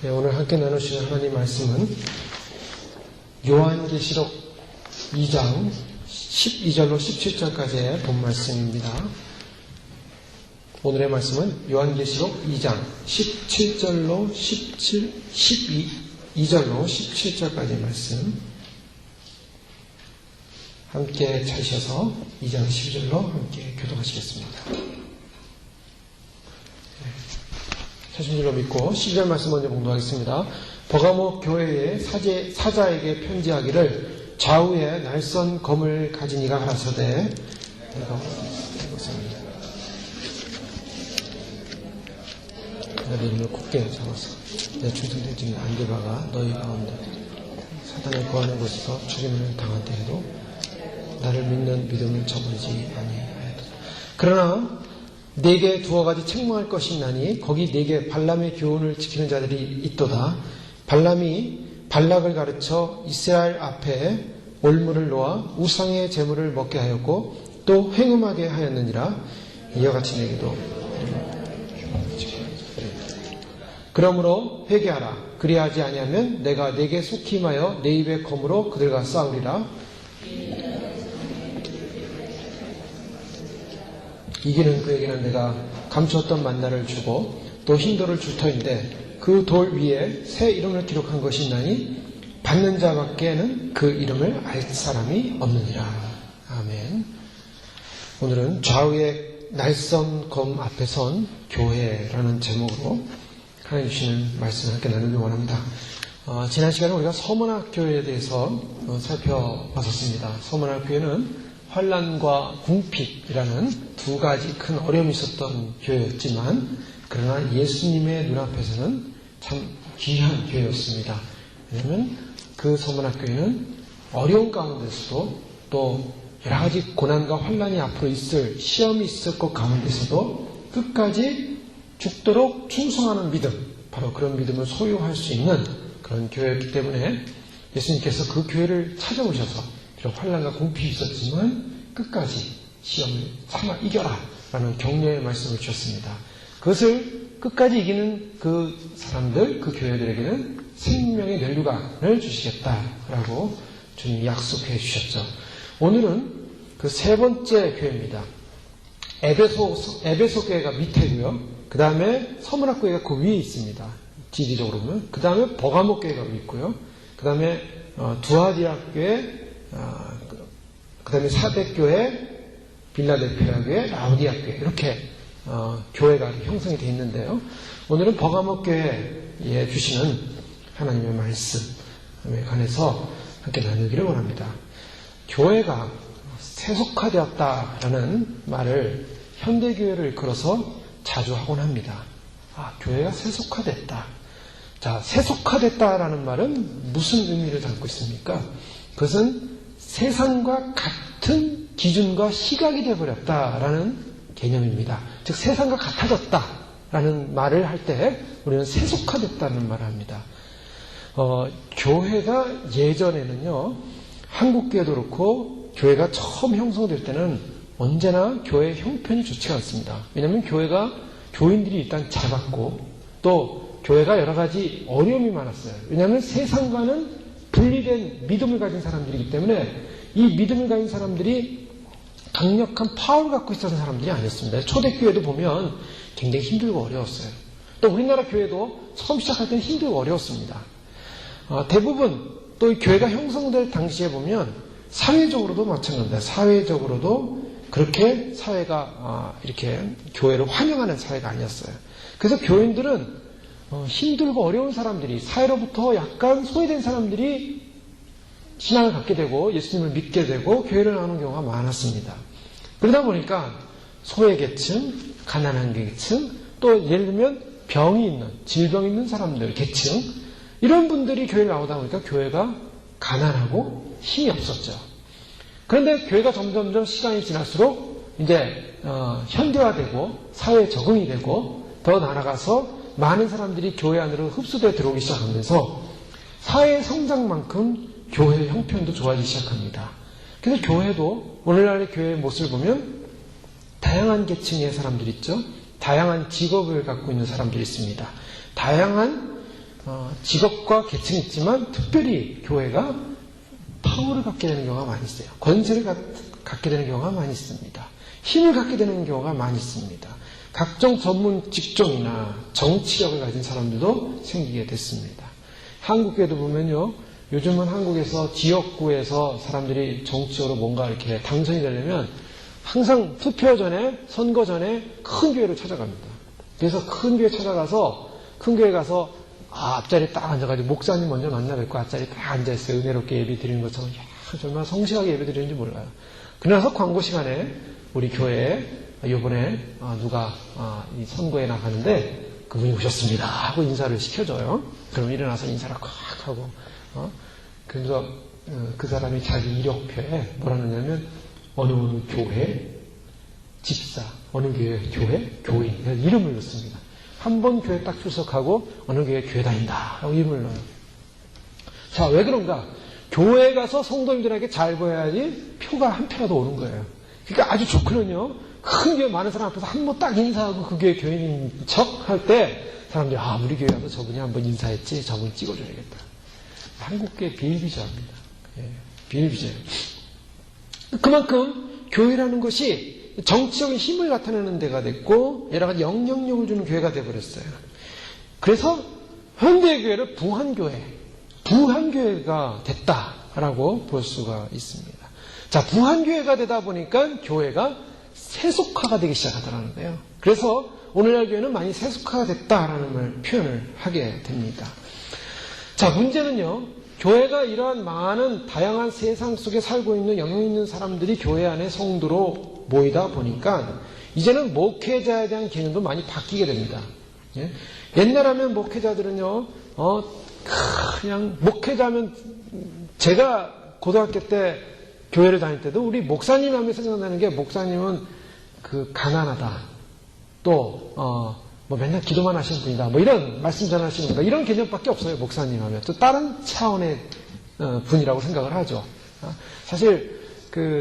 네, 오늘 함께 나누시는 하나님 말씀은 요한계시록 2장 12절로 17절까지의 본 말씀입니다. 오늘의 말씀은 요한계시록 2장 17절로 12절로 17절까지의 말씀 함께 찾으셔서 2장 12절로 함께 교독하시겠습니다. 찾으신 줄로 믿고 12절 말씀 먼저 봉독하겠습니다. 버가모 교회의 사자에게 편지하기를 좌우에 날선 검을 가진 이가 가라사대 내가 읽었습니다. 내 이름을 굳게 잡아서 내 충성된 증인 안드바가 너희 가운데 사단에 거하는 곳에서 죽임을 당한 때에도 나를 믿는 믿음을 저버리지 아니하였다. 그러나 네게 두어 가지 책망할 것이 있나니 거기 네게 발람의 교훈을 지키는 자들이 있도다. 발람이 발락을 가르쳐 이스라엘 앞에 올무를 놓아 우상의 제물을 먹게 하였고 또 행음하게 하였느니라. 이와 같이 네게도 그러므로 회개하라. 그리하지 아니하면 내가 네게 속히 임하여 네 입의 검으로 그들과 싸우리라. 이기는 그에게는 내가 감추었던 만나를 주고 또 흰 돌을 줄 터인데 그 돌 위에 새 이름을 기록한 것이 있나니 받는 자밖에는 그 이름을 알 사람이 없느니라. 아멘. 오늘은 좌우의 날선 검 앞에 선 교회라는 제목으로 하나님 주시는 말씀을 함께 나누기 원합니다. 지난 시간에 우리가 서문학교에 대해서 살펴봤었습니다. 서문학교에는 환난과 궁핍이라는 두 가지 큰 어려움이 있었던 교회였지만 그러나 예수님의 눈앞에서는 참 귀한 교회였습니다. 왜냐하면 그 서문학교에는 어려운 가운데서도 또 여러 가지 고난과 환난이 앞으로 있을 시험이 있을 것 가운데서도 끝까지 죽도록 충성하는 믿음, 바로 그런 믿음을 소유할 수 있는 그런 교회였기 때문에 예수님께서 그 교회를 찾아오셔서 비록 환난과 궁핍이 있었지만 끝까지 시험을 참아 이겨라 라는 격려의 말씀을 주셨습니다. 그것을 끝까지 이기는 그 사람들, 그 교회들에게는 생명의 멸류관을 주시겠다라고 주님이 약속해 주셨죠. 오늘은 그 세 번째 교회입니다. 에베소 교회가 밑에고요. 그 다음에 서문학 교회가 그 위에 있습니다. 지리적으로 보면. 그 다음에 버가모 교회가 위에 있고요. 그 다음에 두아디아 교회, 그 다음에 사대교회, 빌라델피아 교회, 라우디아 교회 이렇게 교회가 형성이 되어 있는데요. 오늘은 버가모 교회에 주시는 하나님의 말씀에 관해서 함께 나누기를 원합니다. 교회가 세속화되었다라는 말을 현대교회를 일컬어서 자주 하곤 합니다. 교회가 세속화됐다. 자, 세속화됐다라는 말은 무슨 의미를 담고 있습니까? 그것은 세상과 같은 기준과 시각이 되어버렸다라는 개념입니다. 즉 세상과 같아졌다라는 말을 할 때 우리는 세속화됐다는 말을 합니다. 교회가 예전에는요, 한국교회도 그렇고 교회가 처음 형성될 때는 언제나 교회의 형편이 좋지가 않습니다. 왜냐하면 교회가 교인들이 일단 작았고 또 교회가 여러 가지 어려움이 많았어요. 왜냐하면 세상과는 분리된 믿음을 가진 사람들이기 때문에 이 믿음을 가진 사람들이 강력한 파워를 갖고 있었던 사람들이 아니었습니다. 초대교회도 보면 굉장히 힘들고 어려웠어요. 또 우리나라 교회도 처음 시작할 때는 힘들고 어려웠습니다. 대부분 또 이 교회가 형성될 당시에 보면 사회적으로도 마찬가지입니다. 사회적으로도 그렇게 사회가 이렇게 교회를 환영하는 사회가 아니었어요. 그래서 교인들은 힘들고 어려운 사람들이, 사회로부터 약간 소외된 사람들이 신앙을 갖게 되고 예수님을 믿게 되고 교회를 나오는 경우가 많았습니다. 그러다 보니까 소외계층, 가난한 계층, 또 예를 들면 병이 있는, 질병이 있는 사람들, 계층, 이런 분들이 교회를 나오다 보니까 교회가 가난하고 힘이 없었죠. 그런데 교회가 점점점 시간이 지날수록 이제 현대화되고 사회에 적응이 되고 더 나아가서 많은 사람들이 교회 안으로 흡수되어 들어오기 시작하면서 사회의 성장만큼 교회의 형편도 좋아지기 시작합니다. 그래서 교회도 오늘날의 교회의 모습을 보면 다양한 계층의 사람들이 있죠. 다양한 직업을 갖고 있는 사람들이 있습니다. 다양한 직업과 계층이 있지만 특별히 교회가 파워를 갖게 되는 경우가 많이 있어요. 권세를 갖게 되는 경우가 많이 있습니다. 힘을 갖게 되는 경우가 많이 있습니다. 각종 전문 직종이나 정치력을 가진 사람들도 생기게 됐습니다. 한국에도 보면요, 요즘은 한국에서 지역구에서 사람들이 정치적으로 뭔가 이렇게 당선이 되려면 항상 투표 전에, 선거 전에 큰 교회를 찾아갑니다. 그래서 큰 교회 찾아가서, 큰 교회 가서, 앞자리에 딱 앉아가지고 목사님 먼저 만나 뵙고 앞자리에 딱 앉아있어요. 은혜롭게 예배 드리는 것처럼. 정말 성실하게 예배 드리는지 몰라요. 그러나서 광고 시간에 우리 교회에 이번에 누가 이 선거에 나가는데 그분이 오셨습니다 하고 인사를 시켜줘요. 그럼 일어나서 인사를 꽉 하고 그래서 그 사람이 자기 이력표에 뭐라 넣냐면 어느 교회 집사, 어느 교회 교인 이름을 넣습니다. 한 번 교회 딱 출석하고 어느 교회 다닌다 라고 이름을 넣어요. 자, 왜 그런가? 교회 가서 성도님들에게 잘 보여야지 표가 한 표라도 오는 거예요. 그러니까 아주 좋거든요. 큰 교회 많은 사람 앞에서 한 번 딱 인사하고 그 교회 교인인 척 할 때 사람들이 우리 교회 가서 저분이 한 번 인사했지, 저분 찍어줘야겠다. 한국교회 비일비재합니다. 예, 비일비재예요. 그만큼 교회라는 것이 정치적인 힘을 나타내는 데가 됐고 여러 가지 영향력을 주는 교회가 되어버렸어요. 그래서 현대교회를 부한교회가 됐다라고 볼 수가 있습니다. 자, 부한교회가 되다 보니까 교회가 세속화가 되기 시작하더라는 거예요. 그래서 오늘날 교회는 많이 세속화가 됐다라는 표현을 하게 됩니다. 자, 문제는요, 교회가 이러한 많은 다양한 세상 속에 살고 있는 영향 있는 사람들이 교회 안에 성도로 모이다 보니까 이제는 목회자에 대한 개념도 많이 바뀌게 됩니다. 예? 옛날 하면 목회자들은요, 그냥 목회자면 제가 고등학교 때 교회를 다닐 때도 우리 목사님 하면 생각나는 게 목사님은 가난하다. 또, 맨날 기도만 하시는 분이다. 이런 말씀 전하시는 분이다. 이런 개념밖에 없어요. 목사님 하면. 또 다른 차원의 분이라고 생각을 하죠. 사실,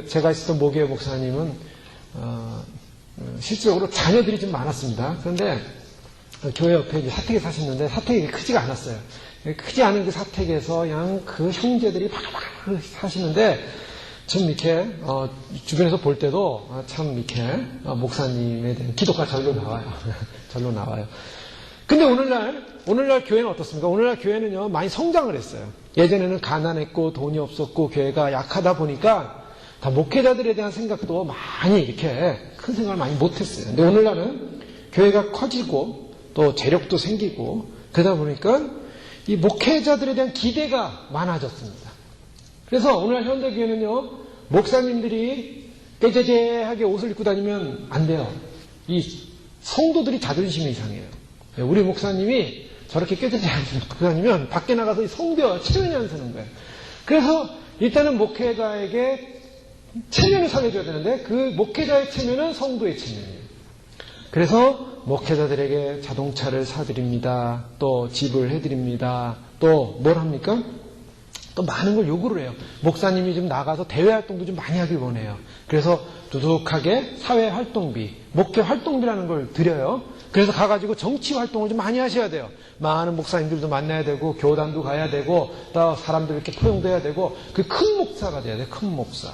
제가 있었던 모교회 목사님은, 실질적으로 자녀들이 좀 많았습니다. 그런데, 교회 옆에 이제 사택에 사셨는데, 사택이 크지가 않았어요. 크지 않은 그 사택에서 그냥 그 형제들이 바글바글 사시는데, 좀 이렇게, 주변에서 볼 때도 참 이렇게, 목사님에 대한 기도가 절로 나와요. 절로 나와요. 근데 오늘날 교회는 어떻습니까? 오늘날 교회는요, 많이 성장을 했어요. 예전에는 가난했고, 돈이 없었고, 교회가 약하다 보니까, 다 목회자들에 대한 생각도 많이 이렇게 큰 생각을 많이 못했어요. 근데 오늘날은 교회가 커지고, 또 재력도 생기고, 그러다 보니까, 이 목회자들에 대한 기대가 많아졌습니다. 그래서 오늘날 현대교회는요, 목사님들이 깨재재하게 옷을 입고 다니면 안 돼요. 이 성도들이 자존심이 이상해요. 우리 목사님이 저렇게 깨재재하게 입고 다니면 밖에 나가서 이 성도와 체면이 안 서는 거예요. 그래서 일단은 목회자에게 체면을 살려줘야 되는데 그 목회자의 체면은 성도의 체면이에요. 그래서 목회자들에게 자동차를 사드립니다. 또 집을 해드립니다. 또 뭘 합니까? 또 많은 걸 요구를 해요. 목사님이 좀 나가서 대외 활동도 좀 많이 하길 원해요. 그래서 두둑하게 사회 활동비, 목회 활동비라는 걸 드려요. 그래서 가가지고 정치 활동을 좀 많이 하셔야 돼요. 많은 목사님들도 만나야 되고, 교단도 가야 되고, 또 사람들 이렇게 포용도 해야 되고, 그 큰 목사가 돼야 돼요. 큰 목사.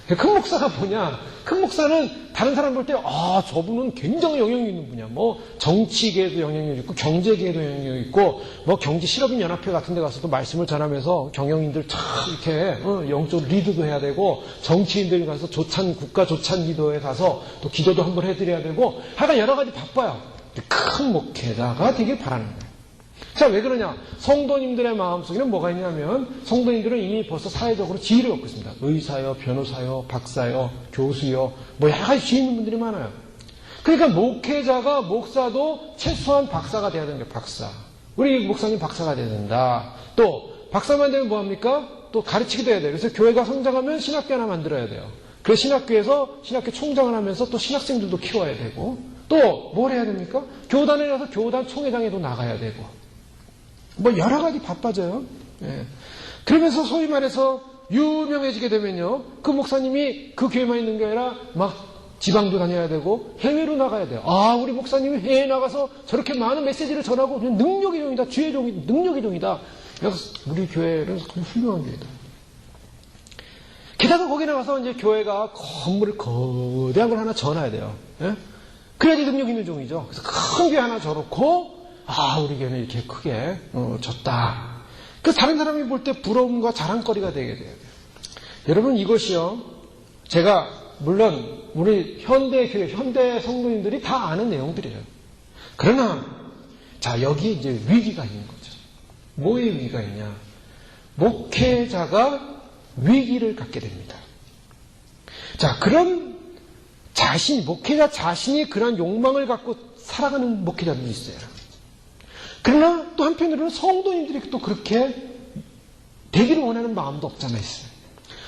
큰 목사가 뭐냐? 큰 목사는 다른 사람 볼 때, 저분은 굉장히 영향력 있는 분이야. 정치계에도 영향력 있고, 경제계에도 영향력 있고, 경제실업인연합회 같은 데 가서도 말씀을 전하면서 경영인들 참 이렇게, 영적 리드도 해야 되고, 정치인들 가서 국가 조찬 기도에 가서 또 기도도 한번 해드려야 되고, 하여간 여러 가지 바빠요. 큰 목회자가 되길 바라는 거예요. 자, 왜 그러냐? 성도님들의 마음속에는 뭐가 있냐면 성도님들은 이미 벌써 사회적으로 지위를 얻고 있습니다. 의사요, 변호사요, 박사요, 교수요, 여러 가지 지위 있는 분들이 많아요. 그러니까 목사도 최소한 박사가 돼야 되는 게 박사. 우리 목사님 박사가 돼야 된다. 또 박사만 되면 뭐합니까? 또 가르치기도 해야 돼요. 그래서 교회가 성장하면 신학교 하나 만들어야 돼요. 그래서 신학교에서 신학교 총장을 하면서 또 신학생들도 키워야 되고 또 뭘 해야 됩니까? 교단에 가서 교단 총회장에도 나가야 되고 여러 가지 바빠져요. 예. 그러면서 소위 말해서 유명해지게 되면요. 그 목사님이 그 교회만 있는 게 아니라 지방도 다녀야 되고 해외로 나가야 돼요. 아, 우리 목사님이 해외에 나가서 저렇게 많은 메시지를 전하고 그냥 능력의 종이다. 주의 종이, 능력의 종이다. 그래서 우리 교회는 훌륭한 교회다. 게다가 거기 나가서 이제 교회가 건물을 거대한 걸 하나 전해야 돼요. 예? 그래야지 능력 있는 종이죠. 그래서 큰 교회 하나 져놓고, 아, 우리 교회는 이렇게 크게 졌다. 그 다른 사람이 볼 때 부러움과 자랑거리가 되게 돼요. 여러분, 이것이요, 제가 물론 우리 현대 교회, 현대 성도님들이 다 아는 내용들이에요. 그러나 자, 여기 이제 위기가 있는 거죠. 뭐의 위기가 있냐? 목회자가 위기를 갖게 됩니다. 자, 그런 목회자 자신이 그런 욕망을 갖고 살아가는 목회자들이 있어요. 그러나 또 한편으로는 성도님들이 또 그렇게 되기를 원하는 마음도 없잖아 있어요.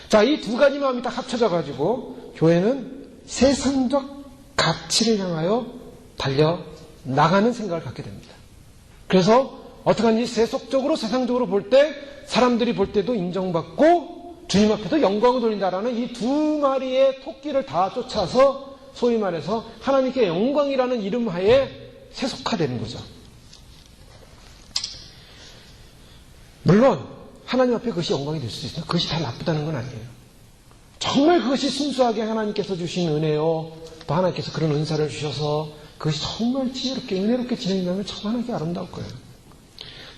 자, 이 두 가지 마음이 딱 합쳐져가지고 교회는 세상적 가치를 향하여 달려나가는 생각을 갖게 됩니다. 그래서 어떻게 하는지 세속적으로, 세상적으로 볼 때 사람들이 볼 때도 인정받고 주님 앞에도 영광을 돌린다라는 이 두 마리의 토끼를 다 쫓아서 소위 말해서 하나님께 영광이라는 이름 하에 세속화되는 거죠. 물론 하나님 앞에 그것이 영광이 될 수 있어요. 그것이 다 나쁘다는 건 아니에요. 정말 그것이 순수하게 하나님께서 주신 은혜요, 또 하나님께서 그런 은사를 주셔서 그것이 정말 지혜롭게 은혜롭게 진행되면 정말 아름다울 거예요.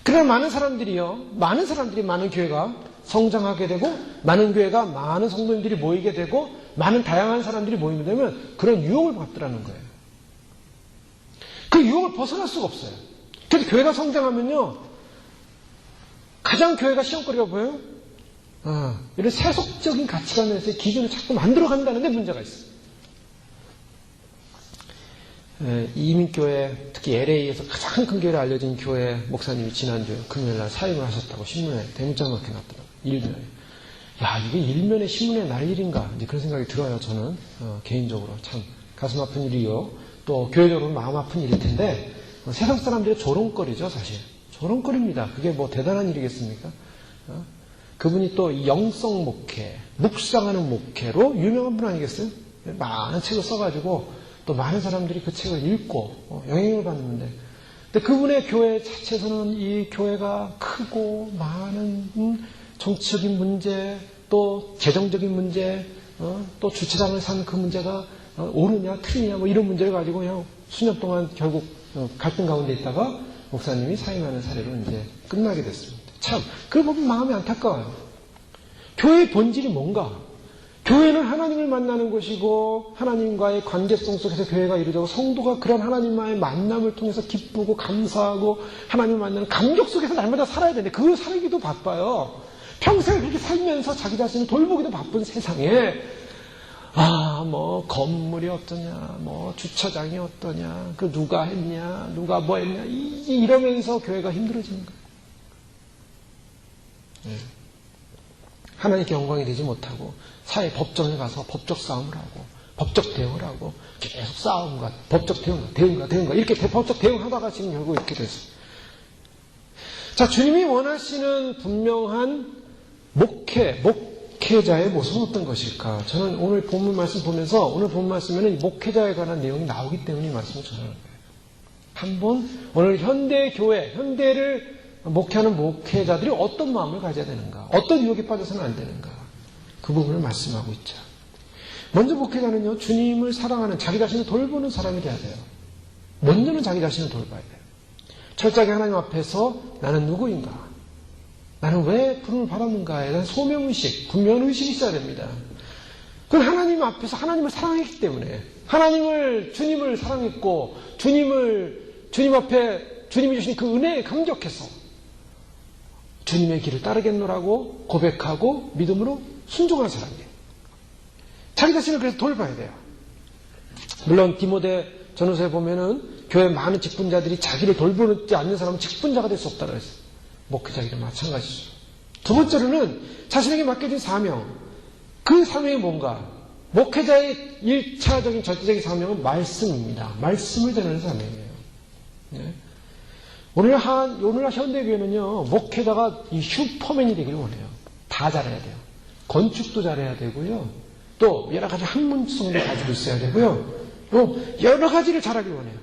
그러나 많은 사람들이 많은 교회가 성장하게 되고 많은 교회가 많은 성도님들이 모이게 되고 많은 다양한 사람들이 모이게 되면 그런 유혹을 받더라는 거예요. 그 유혹을 벗어날 수가 없어요. 그래서 교회가 성장하면요, 가장 교회가 시험거리가 보여요? 이런 세속적인 가치관에서의 기준을 자꾸 만들어간다는 데 문제가 있어요. 이민교회, 특히 LA에서 가장 큰 교회로 알려진 교회 목사님이 지난주에 금요일날 사임을 하셨다고 신문에 대문짝 넣게 났더라고요. 일면에. 야, 이게 일면에 신문에 날 일인가? 이제 그런 생각이 들어요, 저는. 개인적으로. 참, 가슴 아픈 일이요. 또, 교회적으로 마음 아픈 일일 텐데, 세상 사람들의 조롱거리죠, 사실. 조롱거리입니다. 그게 뭐 대단한 일이겠습니까? 그분이 또 영성 목회, 묵상하는 목회로 유명한 분 아니겠어요? 많은 책을 써가지고, 또 많은 사람들이 그 책을 읽고 영향을 받는데, 근데 그분의 교회 자체에서는 이 교회가 크고 많은 정치적인 문제, 또 재정적인 문제, 또 주차장을 산 그 문제가 옳으냐 틀리냐 뭐 이런 문제를 가지고 그냥 수년 동안 결국 갈등 가운데 있다가 목사님이 사임하는 사례로 이제 끝나게 됐습니다. 참, 그걸 보면 마음이 안타까워요. 교회의 본질이 뭔가? 교회는 하나님을 만나는 곳이고 하나님과의 관계성 속에서 교회가 이루어지고 성도가 그런 하나님과의 만남을 통해서 기쁘고 감사하고 하나님을 만나는 감격 속에서 날마다 살아야 되는데 그걸 살기도 바빠요. 평생 그렇게 살면서 자기 자신을 돌보기도 바쁜 세상에 뭐 건물이 어떠냐, 뭐 주차장이 어떠냐, 그 누가 했냐, 누가 뭐 했냐 이러면서 교회가 힘들어지는 거예요. 하나님께 영광이 되지 못하고 사회 법정에 가서 법적 싸움을 하고 법적 대응을 하고 계속 싸움과 법적 대응과 이렇게 법적 대응하다가 지금 결국 이렇게 됐어요. 자, 주님이 원하시는 분명한 목회자의 모습은 어떤 것일까? 저는 오늘 본문 말씀 보면서 오늘 본문 말씀에는 목회자에 관한 내용이 나오기 때문에 이 말씀을 전하는 거예요. 한번 오늘 현대를 목회하는 목회자들이 어떤 마음을 가져야 되는가? 어떤 유혹에 빠져서는 안 되는가? 그 부분을 말씀하고 있죠. 먼저 목회자는요, 주님을 사랑하는 자기 자신을 돌보는 사람이 돼야 돼요. 먼저는 자기 자신을 돌봐야 돼요. 철저하게 하나님 앞에서 나는 누구인가? 나는 왜 부름을 받았는가에 대한 소명의식, 분명의식이 있어야 됩니다. 그건 하나님 앞에서 하나님을 사랑했기 때문에 주님을 사랑했고 주님 앞에 주님이 주신 그 은혜에 감격해서 주님의 길을 따르겠노라고 고백하고 믿음으로 순종하는 사람이에요. 자기 자신을 그래서 돌봐야 돼요. 물론 디모데 전후서에 보면은 교회 많은 직분자들이 자기를 돌보지 않는 사람은 직분자가 될 수 없다고 했어요. 목회자에게 마찬가지죠. 두 번째로는 자신에게 맡겨진 사명. 그 사명이 뭔가? 목회자의 1차적인 절대적인 사명은 말씀입니다. 말씀을 전하는 사명이에요. 네. 오늘 현대교회는요, 목회자가 이 슈퍼맨이 되기를 원해요. 다 잘해야 돼요. 건축도 잘해야 되고요. 또 여러 가지 학문성도 가지고 있어야 되고요. 또 여러 가지를 잘하길 원해요.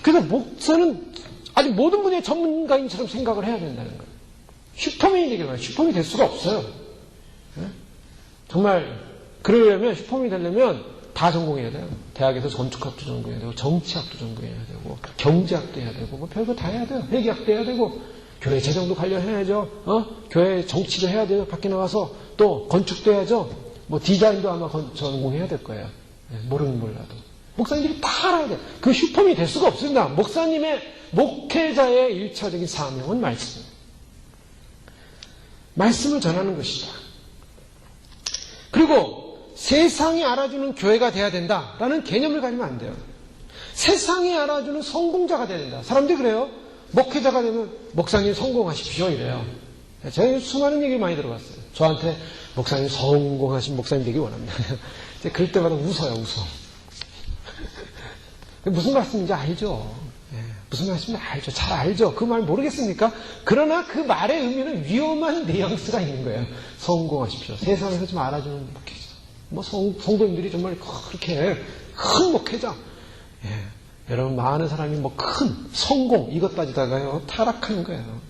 그래서 목사는 아주 모든 분야의 전문가인처럼 생각을 해야 된다는 거예요. 슈퍼맨이 되길 원해요. 슈퍼맨이 될 수가 없어요. 정말 그러려면 슈퍼맨이 되려면 다 전공해야 돼요. 대학에서 건축학도 전공해야 되고 정치학도 전공해야 되고 경제학도 해야 되고 뭐 별거 다 해야 돼요. 회계학도 해야 되고 교회 재정도 관련해야죠. 교회 정치도 해야 돼요. 밖에 나가서 또 건축도 해야죠. 뭐 디자인도 아마 전공해야 될 거예요. 모르긴 몰라도. 목사님들이 다 알아야 돼요. 그 슈퍼맨이 될 수가 없습니다. 목사님의 목회자의 일차적인 사명은 말씀입니다. 말씀을 전하는 것이다. 그리고 세상이 알아주는 교회가 돼야 된다라는 개념을 가지면 안 돼요. 세상이 알아주는 성공자가 돼야 된다. 사람들이 그래요. 목회자가 되면 목사님 성공하십시오 이래요. 제가 수많은 얘기를 많이 들어봤어요. 저한테 목사님 성공하신 목사님 되기 원합니다. 그럴 때마다 웃어요. 웃어. 무슨 말씀인지 알죠. 무슨 말씀인지 알죠. 잘 알죠. 그 말 모르겠습니까? 그러나 그 말의 의미는 위험한 뉘앙스가 있는 거예요. 성공하십시오. 세상에서 좀 알아주는 목회자. 뭐 성도님들이 정말 그렇게 큰 목회자. 여러분 많은 사람이 뭐 큰 성공 이것 따지다가요 타락하는 거예요.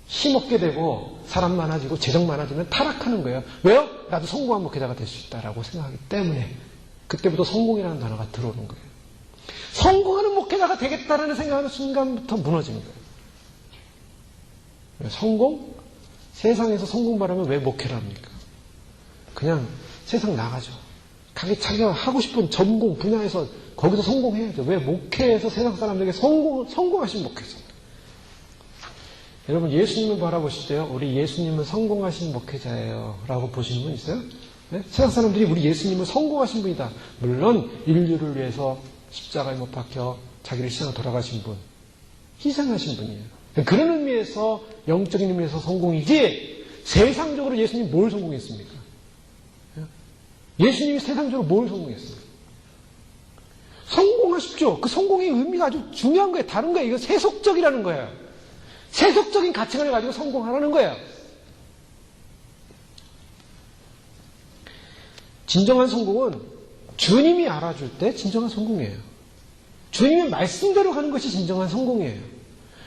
힘없게 되고 사람 많아지고 재정 많아지면 타락하는 거예요. 왜요? 나도 성공한 목회자가 될 수 있다라고 생각하기 때문에 그때부터 성공이라는 단어가 들어오는 거예요. 성공하는 목회자가 되겠다라는 생각하는 순간부터 무너지는 거예요. 성공? 세상에서 성공 바라면 왜 목회를 합니까? 그냥 세상 나가죠. 자기가 하고 싶은 전공 분야에서 거기서 성공해야죠. 왜 목회에서 세상 사람들에게 성공하신 목회자. 여러분 예수님을 바라보실 때요. 우리 예수님은 성공하신 목회자예요. 라고 보시는 분 있어요? 네? 세상 사람들이 우리 예수님은 성공하신 분이다. 물론 인류를 위해서 십자가에 못 박혀 자기를 희생하고 돌아가신 분. 희생하신 분이에요. 그런 의미에서 영적인 의미에서 성공이지 세상적으로 예수님이 뭘 성공했습니까? 예수님이 세상적으로 뭘 성공했어요? 성공하십시오. 그 성공의 의미가 아주 중요한 거예요. 다른 거예요. 이거 세속적이라는 거예요. 세속적인 가치관을 가지고 성공하라는 거예요. 진정한 성공은 주님이 알아줄 때 진정한 성공이에요. 주님의 말씀대로 가는 것이 진정한 성공이에요.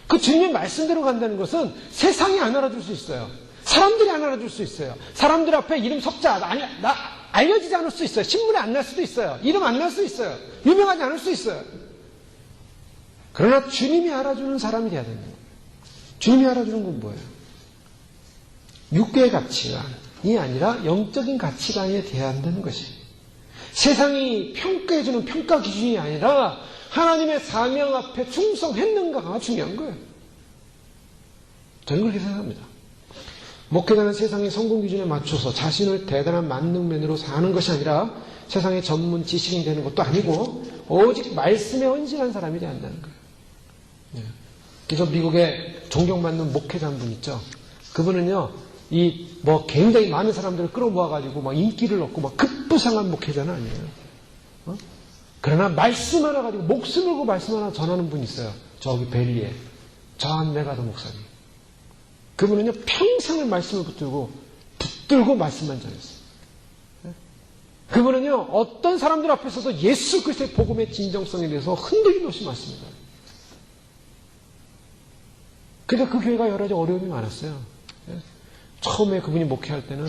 그 주님의 말씀대로 간다는 것은 세상이 안 알아줄 수 있어요. 사람들이 안 알아줄 수 있어요. 사람들 앞에 이름 석자 알려지지 않을 수 있어요. 신문에 안 날 수도 있어요. 이름 안 날 수 있어요. 유명하지 않을 수 있어요. 그러나 주님이 알아주는 사람이 돼야 됩니다. 주님이 알아주는 건 뭐예요? 육계의 가치관이 아니라 영적인 가치관에 돼야 한다는 것이에요. 세상이 평가해주는 평가 기준이 아니라 하나님의 사명 앞에 충성했는가가 중요한 거예요. 저는 그렇게 생각합니다. 목회자는 세상의 성공 기준에 맞춰서 자신을 대단한 만능맨으로 사는 것이 아니라 세상의 전문 지식인이 되는 것도 아니고 오직 말씀에 헌신한 사람이 되어야 한다는 거예요. 그래서 미국에 존경받는 목회자 한 분 있죠. 그분은요, 굉장히 많은 사람들을 끌어모아가지고 막 인기를 얻고 막 급부상한 목회자는 아니에요. 그러나 말씀 하나 가지고 목숨을 걸고 말씀 하나 전하는 분이 있어요. 저기 벨리에. 존 메가더 목사님. 그분은요, 평생을 말씀을 붙들고 말씀만 전했어요. 그분은요, 어떤 사람들 앞에 서서 예수 그리스도의 복음의 진정성에 대해서 흔들림 없이 말씀을 전해요. 그러니까 그 교회가 여러 가지 어려움이 많았어요. 처음에 그분이 목회할 때는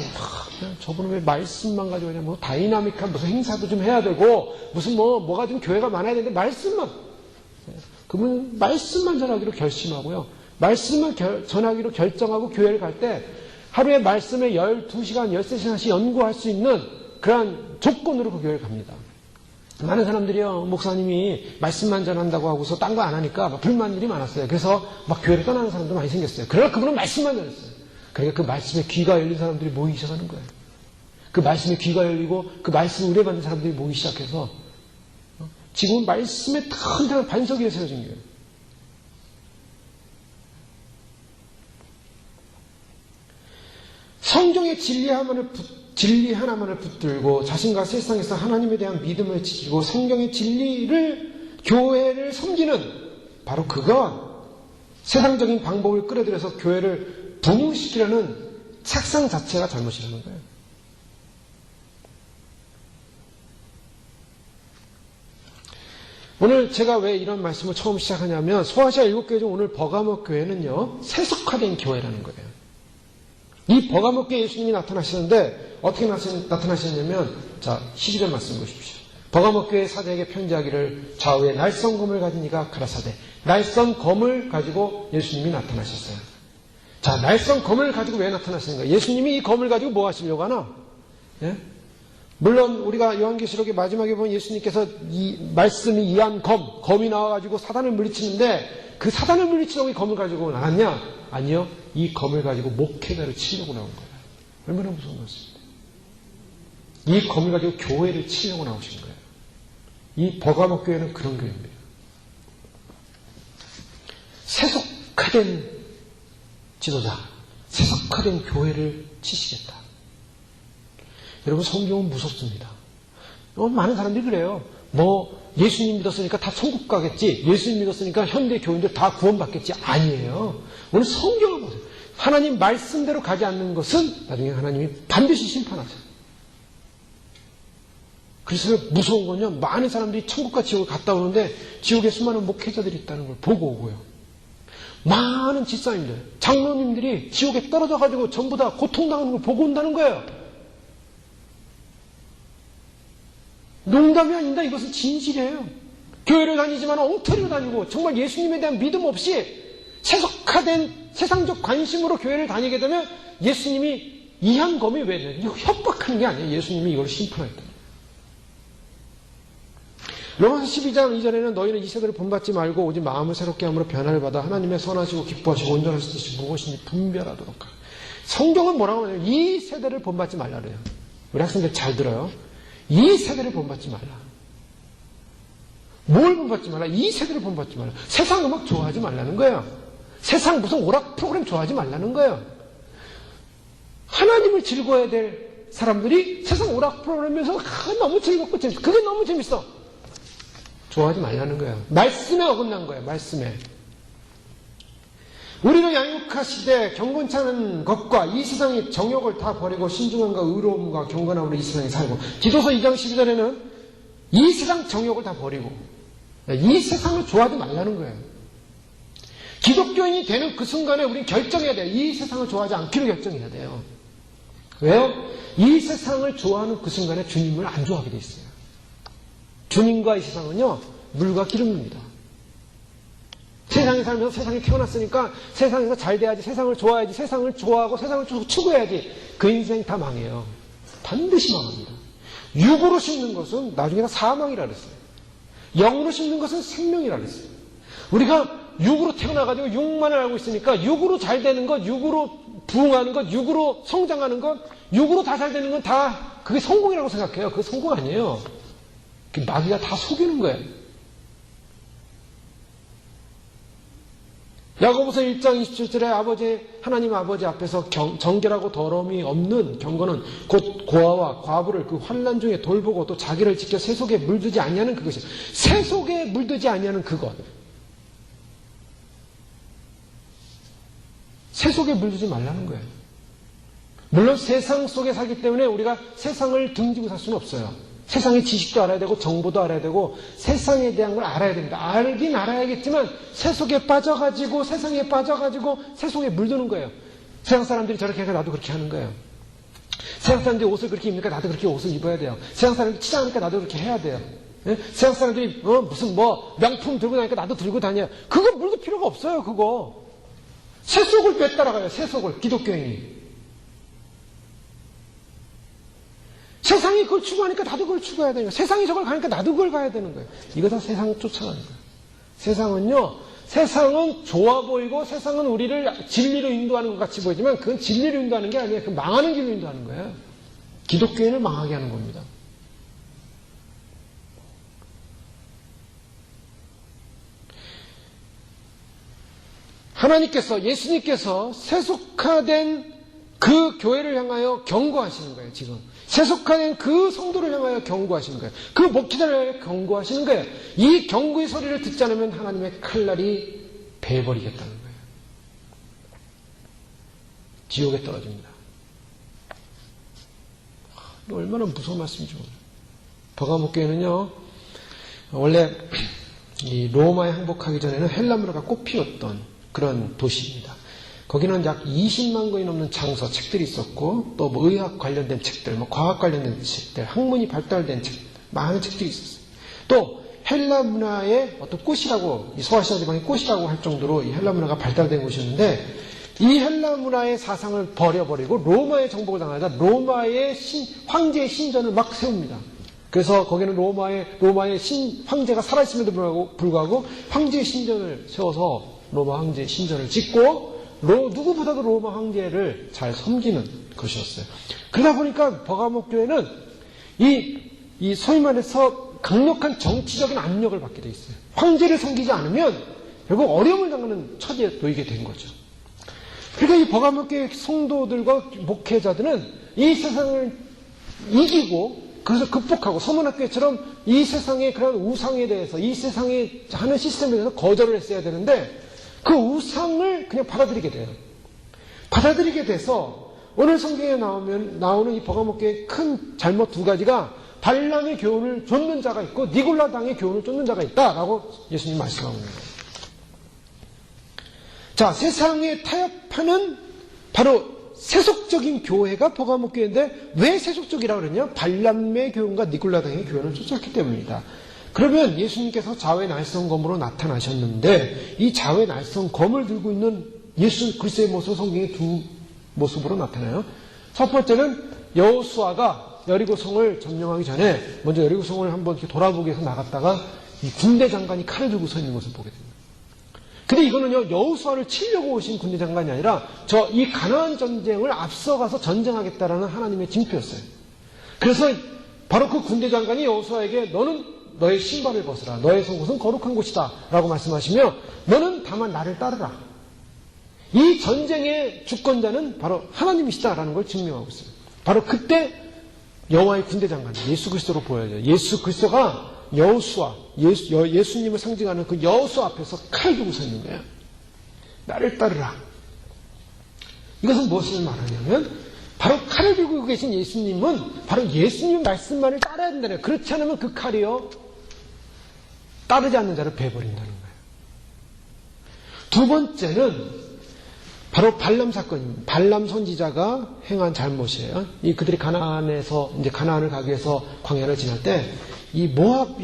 저분은 왜 말씀만 가지고 그냥 뭐 다이나믹한 무슨 행사도 좀 해야 되고 무슨 뭐가 좀 교회가 많아야 되는데 말씀만 그분은 말씀만 전하기로 결심하고요. 말씀만 전하기로 결정하고 교회를 갈 때 하루에 말씀을 12시간, 13시간씩 연구할 수 있는 그러한 조건으로 그 교회를 갑니다. 많은 사람들이요, 목사님이 말씀만 전한다고 하고서 딴 거 안 하니까 막 불만들이 많았어요. 그래서 막 교회를 떠나는 사람도 많이 생겼어요. 그러나 그분은 말씀만 전했어요. 그러니까 그 말씀에 귀가 열린 사람들이 모이기 시작하는 거예요. 그 말씀에 귀가 열리고 그 말씀을 의뢰받는 사람들이 모이기 시작해서 지금은 말씀에 탄탄한 반석 위에 세워진 거예요. 성경의 진리 하나만을 붙들고 자신과 세상에서 하나님에 대한 믿음을 지키고 성경의 진리를 교회를 섬기는 바로 그건 세상적인 방법을 끌어들여서 교회를 부흥시키려는 착상 자체가 잘못이라는 거예요. 오늘 제가 왜 이런 말씀을 처음 시작하냐면 소아시아 7교회 중 오늘 버가모 교회는요 세속화된 교회라는 거예요. 이 버가모 교회 예수님이 나타나시는데 어떻게 나타나셨냐면 자 12절 말씀 보십시오. 버가모 교회 사자에게 편지하기를 좌우에 날선 검을 가진 이가 가라사대. 날선 검을 가지고 예수님이 나타나셨어요. 자, 날선 검을 가지고 왜 나타나시는가? 예수님이 이 검을 가지고 뭐 하시려고 하나? 예? 물론 우리가 요한계시록의 마지막에 보면 예수님께서 이 말씀이 이한 검이 나와가지고 사단을 물리치는데 그 사단을 물리치려고 이 검을 가지고 나왔냐? 아니요. 이 검을 가지고 목회자를 치려고 나온 거예요. 얼마나 무서운 말씀입니다. 이 검을 가지고 교회를 치려고 나오신 거예요. 이 버가모 교회는 그런 교회입니다. 세속화된 지도자, 세속화된 교회를 치시겠다. 여러분 성경은 무섭습니다. 많은 사람들이 그래요. 예수님 믿었으니까 다 천국 가겠지. 예수님 믿었으니까 현대 교인들 다 구원받겠지. 아니에요. 오늘 성경을 보세요. 하나님 말씀대로 가지 않는 것은 나중에 하나님이 반드시 심판하세요. 그래서 무서운 건요. 많은 사람들이 천국과 지옥을 갔다 오는데 지옥에 수많은 목회자들이 있다는 걸 보고 오고요. 많은 집사님들, 장로님들이 지옥에 떨어져가지고 전부 다 고통당하는 걸 보고 온다는 거예요. 농담이 아닙니다. 이것은 진실이에요. 교회를 다니지만 엉터리로 다니고 정말 예수님에 대한 믿음 없이 세속화된 세상적 관심으로 교회를 다니게 되면 예수님이 이한 검이 왜 돼요? 이거 협박하는 게 아니에요. 예수님이 이걸 심판했다. 로마서 12장 2절에는 너희는 이 세대를 본받지 말고 오직 마음을 새롭게 함으로 변화를 받아 하나님의 선하시고 기뻐하시고 온전하신 뜻이 무엇인지 분별하도록 하라. 성경은 뭐라고 하냐면 이 세대를 본받지 말라 그래요. 우리 학생들 잘 들어요. 이 세대를 본받지 말라. 뭘 본받지 말라? 이 세대를 본받지 말라. 세상 음악 좋아하지 말라는 거예요. 세상 무슨 오락 프로그램 좋아하지 말라는 거예요. 하나님을 즐거워야 될 사람들이 세상 오락 프로그램에서 너무 즐겁고 재밌어. 그게 너무 재밌어. 좋아하지 말라는 거예요. 말씀에 어긋난 거예요. 말씀에. 우리는 양육하시되 경건치 않은 것과 이 세상의 정욕을 다 버리고 신중함과 의로움과 경건함으로 이 세상에 살고 디도서 2장 12절에는 이 세상 정욕을 다 버리고 이 세상을 좋아하지 말라는 거예요. 기독교인이 되는 그 순간에 우리는 결정해야 돼요. 이 세상을 좋아하지 않기로 결정해야 돼요. 왜요? 이 세상을 좋아하는 그 순간에 주님을 안 좋아하게 돼 있어요. 주님과 이 세상은요, 물과 기름입니다. 세상에 살면서 세상에 태어났으니까 세상에서 잘 돼야지, 세상을 좋아해야지, 세상을 좋아하고 세상을 추구해야지. 그 인생이 다 망해요. 반드시 망합니다. 육으로 심는 것은 나중에 다 사망이라 그랬어요. 영으로 심는 것은 생명이라 그랬어요. 우리가 육으로 태어나가지고 육만을 알고 있으니까 육으로 잘 되는 것, 육으로 부흥하는 것, 육으로 성장하는 것, 육으로 다 잘 되는 건 다 그게 성공이라고 생각해요. 그게 성공 아니에요. 마귀가 다 속이는 거예요. 야고보서 1장 27절에 하나님 아버지 앞에서 정결하고 더러움이 없는 경건은 곧 고아와 과부를 그 환난 중에 돌보고 또 자기를 지켜 세속에 물들지 아니하는 그것이에요. 세속에 물들지 아니하는 그것. 세속에 물들지 말라는 거예요. 물론 세상 속에 살기 때문에 우리가 세상을 등지고 살 수는 없어요. 세상의 지식도 알아야 되고 정보도 알아야 되고 세상에 대한 걸 알아야 됩니다. 알긴 알아야겠지만 세속에 빠져가지고 세상에 빠져가지고 세속에 물드는 거예요. 세상 사람들이 저렇게 하니까 나도 그렇게 하는 거예요. 세상 사람들이 옷을 그렇게 입니까? 나도 그렇게 옷을 입어야 돼요. 세상 사람들이 치장하니까 나도 그렇게 해야 돼요. 예? 세상 사람들이 무슨 명품 들고 다니니까 나도 들고 다녀요. 그거 물들 필요가 없어요. 그거. 세속을 왜 따라가요? 세속을. 기독교인이. 세상이 그걸 추구하니까 나도 그걸 추구해야 되는 거예요. 세상이 저걸 가니까 나도 그걸 가야 되는 거예요. 이거 다 세상을 쫓아가는 거예요. 세상은 좋아 보이고 세상은 우리를 진리로 인도하는 것 같이 보이지만 그건 진리로 인도하는 게 아니에요. 그건 망하는 길로 인도하는 거예요. 기독교인을 망하게 하는 겁니다. 하나님께서, 예수님께서 세속화된 그 교회를 향하여 경고하시는 거예요, 지금. 세속화된 그 성도를 향하여 경고하시는 거예요. 그 목회자를 향하여 경고하시는 거예요. 이 경고의 소리를 듣지 않으면 하나님의 칼날이 베어버리겠다는 거예요. 지옥에 떨어집니다. 얼마나 무서운 말씀이죠. 버가모 교회는요, 원래 이 로마에 항복하기 전에는 헬라 문화가 꽃피웠던 그런 도시입니다. 거기는 약 20만 권이 넘는 장서, 책들이 있었고, 또 뭐 의학 관련된 책들, 뭐 과학 관련된 책들, 학문이 발달된 책, 많은 책들이 있었어요. 또 헬라 문화의 어떤 꽃이라고, 이 소아시아 지방의 꽃이라고 할 정도로 이 헬라 문화가 발달된 곳이었는데, 이 헬라 문화의 사상을 버려버리고 로마의 정복을 당하자 로마의 황제의 신전을 막 세웁니다. 그래서 거기는 로마의 황제가 살아있음에도 불구하고 황제의 신전을 세워서 로마 황제의 신전을 짓고 누구보다도 로마 황제를 잘 섬기는 것이었어요. 그러다 보니까 버가모 교회는 이 소위 말해서 강력한 정치적인 압력을 받게 돼 있어요. 황제를 섬기지 않으면 결국 어려움을 당하는 처지에 놓이게 된 거죠. 그러니까 이 버가모 교회 성도들과 목회자들은 이 세상을 이기고 그래서 극복하고 서문학교처럼 이 세상의 그런 우상에 대해서 이 세상에 하는 시스템에 대해서 거절을 했어야 되는데 그 우상을 그냥 받아들이게 돼요. 받아들이게 돼서 오늘 성경에 나오는 이 버가모교의 큰 잘못 두 가지가 발람의 교훈을 쫓는 자가 있고 니골라당의 교훈을 쫓는 자가 있다라고 예수님이 말씀하고 있는 거예요. 자, 세상에 타협하는 바로 세속적인 교회가 버가모 교회인데 왜 세속적이라고 그러냐? 발람의 교훈과 니골라당의 교훈을 쫓았기 때문입니다. 그러면 예수님께서 자외 날성검으로 나타나셨는데 이 자외 날성검을 들고 있는 예수 그리스도의 모습 성경에 두 모습으로 나타나요. 첫 번째는 여호수아가 여리고성을 점령하기 전에 먼저 여리고성을 한번 이렇게 돌아보기 위해서 나갔다가 이 군대 장관이 칼을 들고 서 있는 것을 보게 됩니다. 근데 이거는요, 여호수아를 치려고 오신 군대 장관이 아니라 이 가나안 전쟁을 앞서가서 전쟁하겠다라는 하나님의 징표였어요. 그래서 바로 그 군대 장관이 여호수아에게 너는 너의 신발을 벗으라. 너의 속옷은 거룩한 곳이다. 라고 말씀하시며 너는 다만 나를 따르라. 이 전쟁의 주권자는 바로 하나님이시다라는 걸 증명하고 있어요. 바로 그때 여호와의 군대 장관, 예수 그리스도로 보여져요. 예수 그리스도가 여호수아, 예수님을 상징하는 그 여호수아 앞에서 칼 들고 서 있는 거예요. 나를 따르라. 이것은 무엇을 말하냐면 바로 칼을 들고 계신 예수님은 바로 예수님 말씀만을 따라야 된다는 거예요. 그렇지 않으면 그 칼이요 따르지 않는 자를 베버린다는 거예요. 두 번째는 바로 발람 사건입니다. 발람 선지자가 행한 잘못이에요. 그들이 가나안에서 이제 가나안을 가기 위해서 광야를 지날 때 이 모압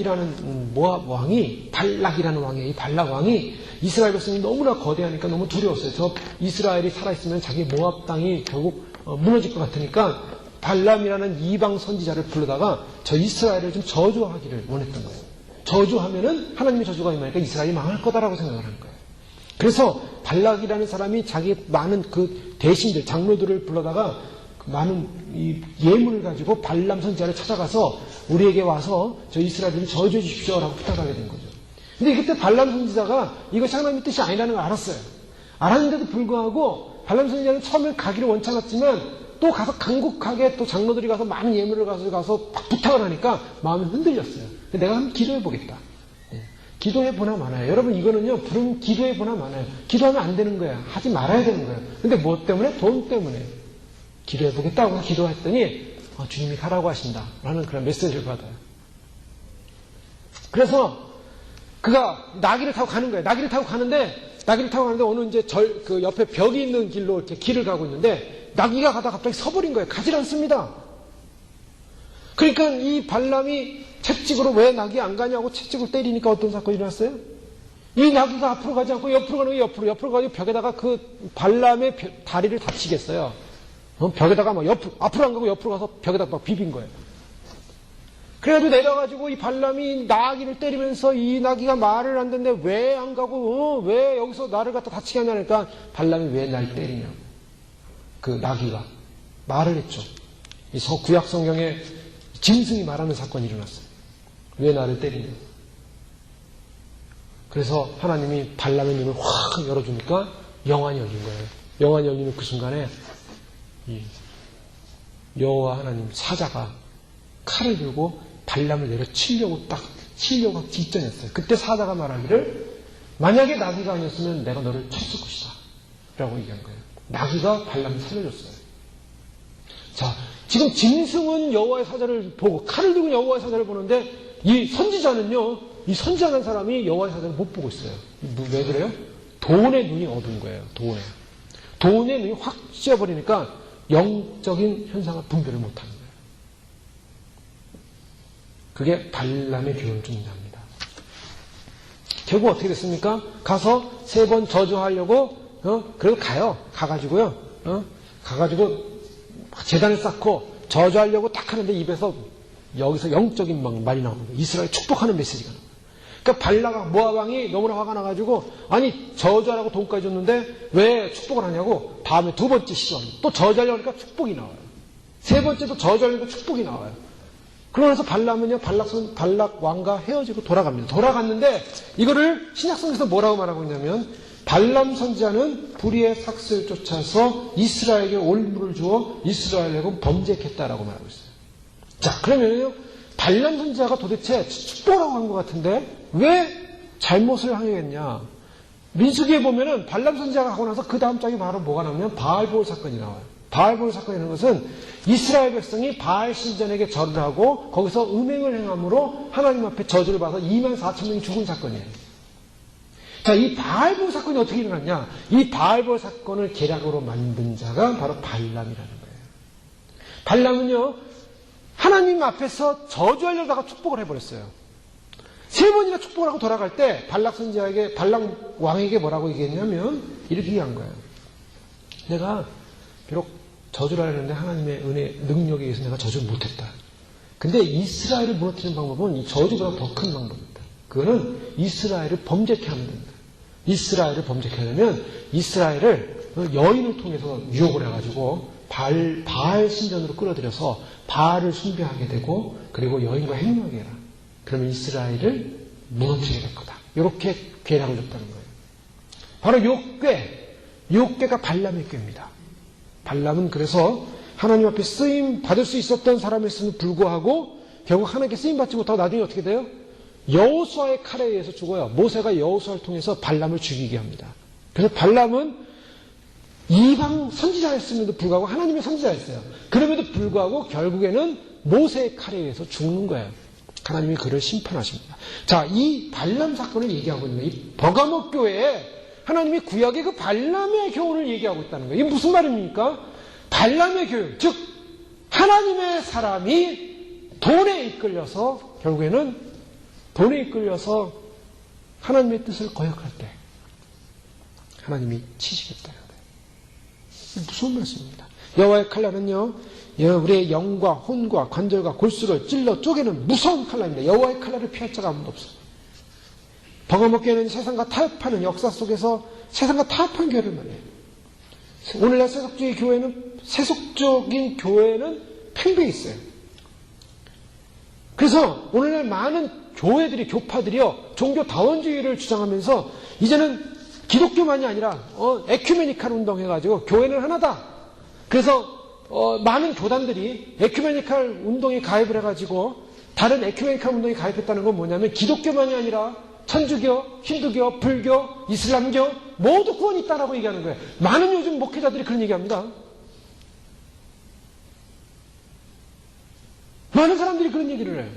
왕이 발락이라는 왕이에요. 이 발락 왕이 이스라엘 백성이 너무나 거대하니까 너무 두려웠어요. 저 이스라엘이 살아있으면 자기 모압 땅이 결국 무너질 것 같으니까 발람이라는 이방 선지자를 불러다가 저 이스라엘을 좀 저주하기를 원했던 거예요. 저주하면은 하나님의 저주가 임하니까 이스라엘이 망할 거다라고 생각을 하는 거예요. 그래서 발락이라는 사람이 자기 많은 그 대신들, 장로들을 불러다가 그 많은 이 예물을 가지고 발람 선지자를 찾아가서 우리에게 와서 저 이스라엘을 저주해 주십시오라고 부탁하게 된 거죠. 근데 그때 발람 선지자가 이것이 하나님의 뜻이 아니라는 걸 알았어요. 알았는데도 불구하고 발람 선지자는 처음에 가기를 원치 않았지만 또 가서 강국하게 또 장로들이 가서 많은 예물을 가서 부탁을 하니까 마음이 흔들렸어요. 내가 한번 기도해 보겠다. 기도해보나 마나요. 여러분 이거는요 부른 기도해보나 마나요. 기도하면 안 되는 거야. 하지 말아야 되는 거예요. 근데 뭐 때문에? 돈 때문에. 기도해보겠다고 기도했더니 주님이 가라고 하신다 라는 그런 메시지를 받아요. 그래서 그가 나귀를 타고 가는 거예요. 나귀를 타고 가는데 어느 이제 그 옆에 벽이 있는 길로 이렇게 길을 가고 있는데 나귀가 가다가 갑자기 서버린 거예요. 가질 않습니다. 그러니까 이 발람이 채찍으로 왜 나귀 안 가냐고 채찍을 때리니까 어떤 사건이 일어났어요? 이 나귀가 앞으로 가지 않고 옆으로 가는 거예요. 옆으로 가지고 벽에다가 그 발람의 다리를 다치겠어요. 벽에다가 막 앞으로 안 가고 옆으로 가서 벽에다가 막 비빈 거예요. 그래가지고 내려가지고 이 발람이 나귀를 때리면서 이 나귀가 말을 안 듣는데 왜 안 가고 왜 여기서 나를 갖다 다치게 하냐니까 발람이 왜 날 때리냐고. 그 나귀가 말을 했죠. 이 구약 성경에 짐승이 말하는 사건이 일어났어요. 왜 나를 때리냐. 그래서 하나님이 발람의 눈을 확 열어주니까 영안이 열린 거예요. 영안이 열리는 그 순간에 이 여호와 하나님 사자가 칼을 들고 발람을 내려 치려고 직전했어요. 그때 사자가 말하기를 만약에 나귀가 아니었으면 내가 너를 쳤을 것이다 라고 얘기한 거예요. 나귀가 발람을 살려줬어요. 자, 지금 짐승은 여호와의 사자를 보고 칼을 들고 여호와의 사자를 보는데 이 선지자는요 이 선지자라는 사람이 여호와의 사자를 못 보고 있어요. 왜 그래요? 돈의 눈이 어두운 거예요. 돈의 눈이 확 씌어버리니까 영적인 현상을 분별을 못하는 거예요. 그게 발람의 교훈 중 하나입니다. 결국 어떻게 됐습니까? 가서 3번 저주하려고 그래도 가가지고요. 가가지고 제단을 쌓고 저주하려고 딱 하는데 입에서 여기서 영적인 말이 나오는 거예요. 이스라엘 축복하는 메시지가 나와요. 그러니까 발라가 모압 왕이 너무나 화가 나가지고 아니 저주하라고 돈까지 줬는데 왜 축복을 하냐고 다음에 2번째 시전 또 저주하려고 하니까 축복이 나와요. 3번째도 저주하려고 축복이 나와요. 그러면서 발람은요 발락 왕과 헤어지고 돌아갑니다. 돌아갔는데 이거를 신약성에서 뭐라고 말하고 있냐면 발람 선지자는 불의의 삭슬 쫓아서 이스라엘에게 올무를 주어 이스라엘에게 범죄했다라고 말하고 있어요. 자, 그러면요, 발람 선지자가 도대체 축복하라고 한 것 같은데 왜 잘못을 하겠냐? 민수기에 보면은 발람 선지자가 하고 나서 그 다음 장이 바로 뭐가 나오면 바알볼 사건이 나와요. 바알볼 사건이라는 것은 이스라엘 백성이 바알 신전에게 절을 하고 거기서 음행을 행함으로 하나님 앞에 저주를 받아서 24,000명이 죽은 사건이에요. 자, 이 바알볼 사건이 어떻게 일어났냐? 이 바알볼 사건을 계략으로 만든 자가 바로 발람이라는 거예요. 발람은요, 하나님 앞에서 저주하려다가 축복을 해버렸어요. 3번이나 축복을 하고 돌아갈 때 발락 선지자에게, 발락 왕에게 뭐라고 얘기했냐면 이렇게 얘기한 거예요. 내가 비록 저주를 하려는데 하나님의 은혜, 능력에 의해서 내가 저주를 못했다. 근데 이스라엘을 무너뜨리는 방법은 이 저주보다 더 큰 방법입니다. 그거는 이스라엘을 범죄케 하면 됩니다. 이스라엘을 범죄케 하려면 이스라엘을 여인을 통해서 유혹을 해가지고 바알 신전으로 끌어들여서 바알을 숭배하게 되고 그리고 여인과 행동하게 해라. 그러면 이스라엘을 무너뜨리게 될 거다. 이렇게 계략을 줬다는 거예요. 바로 요 꾀가 발람의 꾀입니다. 발람은 그래서 하나님 앞에 쓰임 받을 수 있었던 사람이었음에도 불구하고 결국 하나님께 쓰임 받지 못하고 나중에 어떻게 돼요? 여호수아의 칼에 의해서 죽어요. 모세가 여호수아를 통해서 발람을 죽이게 합니다. 그래서 발람은 이방 선지자였음에도 불구하고 하나님의 선지자였어요. 그럼에도 불구하고 결국에는 모세의 칼에 의해서 죽는 거예요. 하나님이 그를 심판하십니다. 자, 이 발람 사건을 얘기하고 있는 이 버가모 교회에 하나님이 구약의 그 발람의 교훈을 얘기하고 있다는 거예요. 이게 무슨 말입니까? 발람의 교훈, 즉 하나님의 사람이 돈에 이끌려서 결국에는 돈에 이끌려서 하나님의 뜻을 거역할 때 하나님이 치시겠다는 거예요. 무서운 말씀입니다. 여호와의 칼날은요, 우리의 영과 혼과 관절과 골수를 찔러 쪼개는 무서운 칼날입니다. 여호와의 칼날을 피할 자가 아무도 없어요. 버가모 교회는 세상과 타협하는 역사 속에서 세상과 타협한 교회를 말해요. 오늘날 세속적인 교회는 팽배해 있어요. 그래서 오늘날 많은 교회들이, 교파들이요, 종교 다원주의를 주장하면서 이제는 기독교만이 아니라 에큐메니칼 운동해가지고 교회는 하나다. 그래서 많은 교단들이 에큐메니칼 운동에 가입을 해가지고 다른 에큐메니칼 운동에 가입했다는 건 뭐냐면 기독교만이 아니라 천주교, 힌두교, 불교, 이슬람교 모두 구원이 있다라고 얘기하는 거예요. 많은 요즘 목회자들이 그런 얘기합니다. 많은 사람들이 그런 얘기를 해요.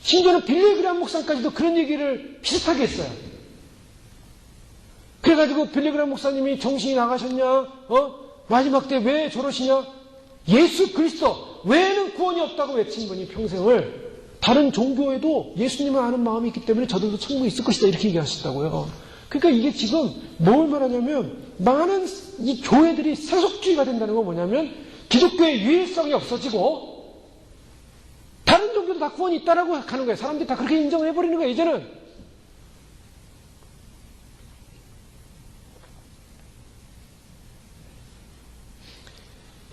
심지어는 빌리그람 목사까지도 그런 얘기를 비슷하게 했어요. 그래가지고 빌리그람 목사님이 정신이 나가셨냐? 마지막 때 왜 저러시냐? 예수 그리스도 외에는 구원이 없다고 외친 분이 평생을 다른 종교에도 예수님을 아는 마음이 있기 때문에 저들도 천국에 있을 것이다 이렇게 얘기하셨다고요. 그러니까 이게 지금 뭘 말하냐면 많은 이 교회들이 세속주의가 된다는 건 뭐냐면 기독교의 유일성이 없어지고 다른 종교도 다 구원이 있다라고 하는 거예요. 사람들이 다 그렇게 인정을 해버리는 거예요, 이제는.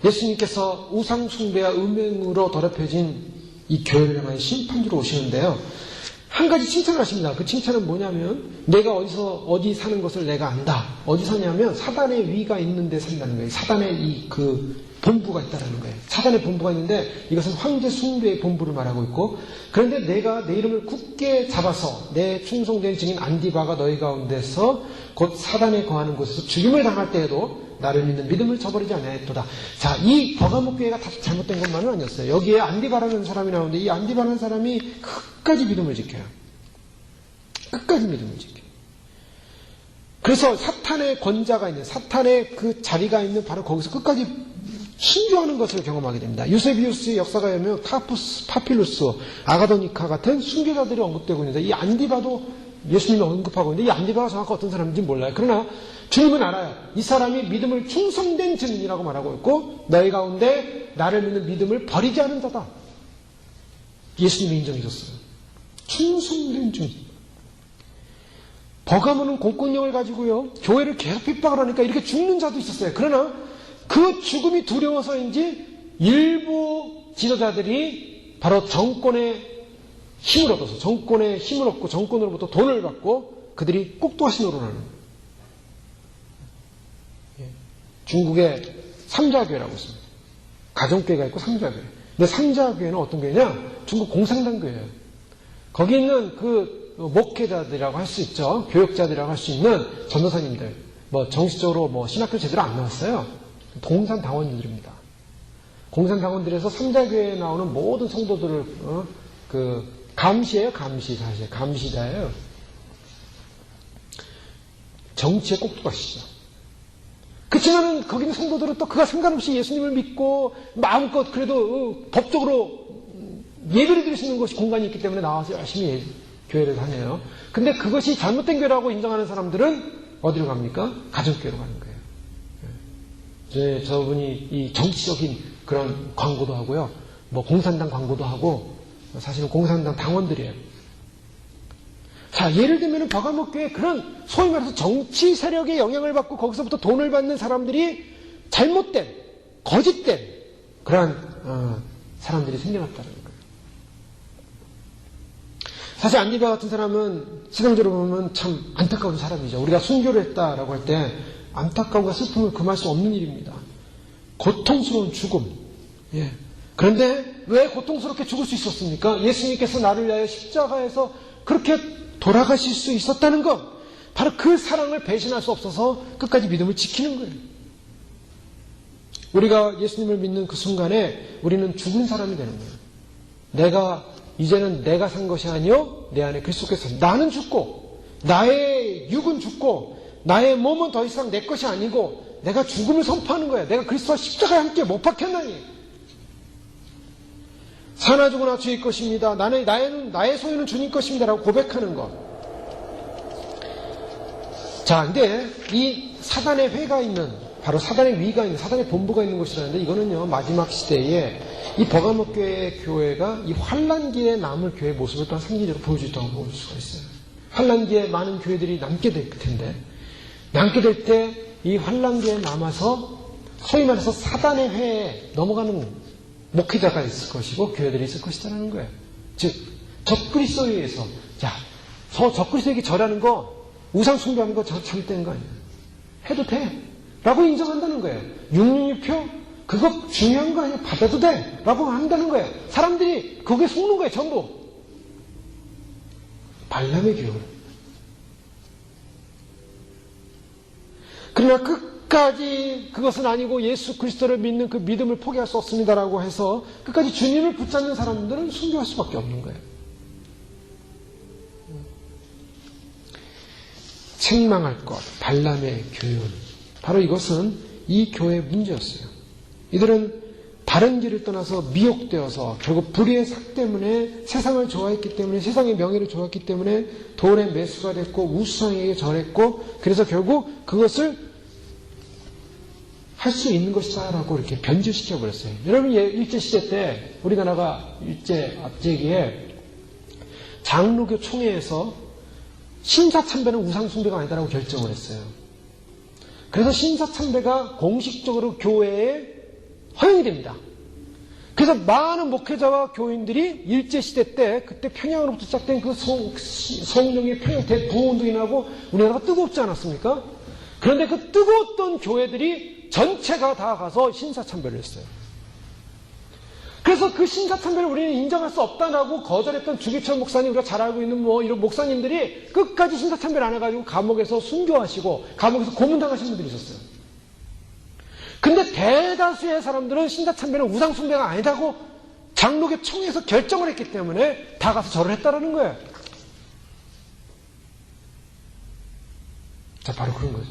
예수님께서 우상숭배와 음행으로 더럽혀진 이 교회를 향한 심판주로 오시는데요. 한 가지 칭찬을 하십니다. 그 칭찬은 뭐냐면 내가 어디 사는 것을 내가 안다. 어디 사냐면 사단의 위가 있는데 산다는 거예요. 사단의 본부가 있다는 거예요. 사단의 본부가 있는데 이것은 황제 숭배의 본부를 말하고 있고 그런데 내가 내 이름을 굳게 잡아서 내 충성된 증인 안디바가 너희 가운데서 곧 사단에 거하는 곳에서 죽임을 당할 때에도 나를 믿는 믿음을 저버리지 아니하였도다. 자, 이 버가모 교회가 다 잘못된 것만은 아니었어요. 여기에 안디바라는 사람이 나오는데 이 안디바라는 사람이 끝까지 믿음을 지켜요. 끝까지 믿음을 지켜. 그래서 사탄의 권자가 있는, 사탄의 그 자리가 있는 바로 거기서 끝까지 순교하는 것을 경험하게 됩니다. 유세비우스의 역사가 보면 카푸스, 파필루스, 아가도니카 같은 순교자들이 언급되고 있는데 이 안디바도 예수님이 언급하고 있는데 이 안디바가 정확히 어떤 사람인지 몰라요. 그러나 주님은 알아요. 이 사람이 믿음을 충성된 증인이라고 말하고 있고 너희 가운데 나를 믿는 믿음을 버리지 않은 자다. 예수님이 인정해 줬어요. 충성된 증인. 버가모는 공권력을 가지고요. 교회를 계속 핍박을 하니까 이렇게 죽는 자도 있었어요. 그러나 그 죽음이 두려워서인지 일부 지도자들이 바로 정권의 힘을 얻어서 정권의 힘을 얻고 정권으로부터 돈을 받고 그들이 꼭두가시 노릇을 하는 거예요. 중국에 삼자교회라고 있습니다. 가정교회가 있고 삼자교회. 근데 삼자교회는 어떤 교회냐? 중국 공산당 교회예요. 거기 있는 그 목회자들이라고 할 수 있죠. 교역자들이라고 할 수 있는 전도사님들. 뭐 정식적으로 뭐 신학교 제대로 안 나왔어요. 공산당원들입니다. 공산당원들에서 삼자교회에 나오는 모든 성도들을 감시예요. 사실 감시자예요. 정치에 꼭두가시죠. 그렇지만은 거기는 성도들은 또 그가 상관없이 예수님을 믿고 마음껏 그래도 법적으로 예배를 드릴 수 있는 것이 공간이 있기 때문에 나와서 열심히 교회를 다녀요. 근데 그것이 잘못된 교회라고 인정하는 사람들은 어디로 갑니까? 가정교회로 가는 거예요. 저분이 이 정치적인 그런 광고도 하고요. 뭐 공산당 광고도 하고 사실은 공산당 당원들이에요. 자, 예를 들면 버가모교회 그런 소위 말해서 정치 세력의 영향을 받고 거기서부터 돈을 받는 사람들이 잘못된, 거짓된 그러한 사람들이 생겨났다는 거예요. 사실 안디바 같은 사람은 세상적으로 보면 참 안타까운 사람이죠. 우리가 순교를 했다라고 할 때 안타까움과 슬픔을 금할 수 없는 일입니다. 고통스러운 죽음. 예. 그런데 왜 고통스럽게 죽을 수 있었습니까? 예수님께서 나를 위하여 십자가에서 그렇게 돌아가실 수 있었다는 것. 바로 그 사랑을 배신할 수 없어서 끝까지 믿음을 지키는 거예요. 우리가 예수님을 믿는 그 순간에 우리는 죽은 사람이 되는 거예요. 이제는 내가 산 것이 아니요 내 안에 그리스도께서 나는 죽고 나의 육은 죽고 나의 몸은 더 이상 내 것이 아니고 내가 죽음을 선포하는 거야. 내가 그리스도와 십자가에 함께 못 박혔나니 사나 죽으나 주의 것입니다. 나의 소유는 주님 것입니다. 라고 고백하는 것. 자, 근데 이 사단의 회가 있는, 바로 사단의 위가 있는, 사단의 본부가 있는 곳이라는데 이거는요, 마지막 시대에 이 버가모교회 교회가 이 환란기에 남을 교회의 모습을 또한 상징적으로 보여주었다고 볼 수가 있어요. 환란기에 많은 교회들이 남게 될 텐데, 남게 될 때 이 환란기에 남아서 소위 말해서 사단의 회에 넘어가는 목회자가 있을 것이고 교회들이 있을 것이라는 거예요. 즉 적그리스도에 의해서 적그리스도에게 절하는 거 우상 숭배하는 거 잘못된 거 아니에요. 해도 돼 라고 인정한다는 거예요. 육륜유표 그거 중요한 거 아니야. 받아도 돼 라고 한다는 거예요. 사람들이 거기에 속는 거예요. 전부. 발람의 교훈. 그러나 끝까지 그것은 아니고 예수 그리스도를 믿는 그 믿음을 포기할 수 없습니다라고 해서 끝까지 주님을 붙잡는 사람들은 순교할 수밖에 없는 거예요. 책망할 것, 발람의 교훈. 바로 이것은 이 교회의 문제였어요. 이들은 바른 길을 떠나서 미혹되어서 결국 불의의 삭 때문에 세상을 좋아했기 때문에 세상의 명예를 좋아했기 때문에 돌의 매수가 됐고 우수상에게 절했고 그래서 결국 그것을 할 수 있는 것이다라고 이렇게 변질시켜 버렸어요. 여러분 일제시대 때 우리나라가 일제 앞제기에 장로교 총회에서 신사참배는 우상숭배가 아니다라고 결정을 했어요. 그래서 신사참배가 공식적으로 교회에 허용이 됩니다. 그래서 많은 목회자와 교인들이 일제시대 때 그때 평양으로부터 시작된 그 서운영의 평양 대부흥운동이 나고 우리나라가 뜨겁지 않았습니까? 그런데 그 뜨거웠던 교회들이 전체가 다 가서 신사참배를 했어요. 그래서 그 신사참배를 우리는 인정할 수 없다라고 거절했던 주기철 목사님, 우리가 잘 알고 있는 이런 목사님들이 끝까지 신사참배를 안 해가지고 감옥에서 순교하시고 감옥에서 고문당하신 분들이 있었어요. 근데 대다수의 사람들은 신사참배는 우상숭배가 아니다고 장로교 총회에서 결정을 했기 때문에 다 가서 절을 했다라는 거예요. 자, 바로 그런 거죠.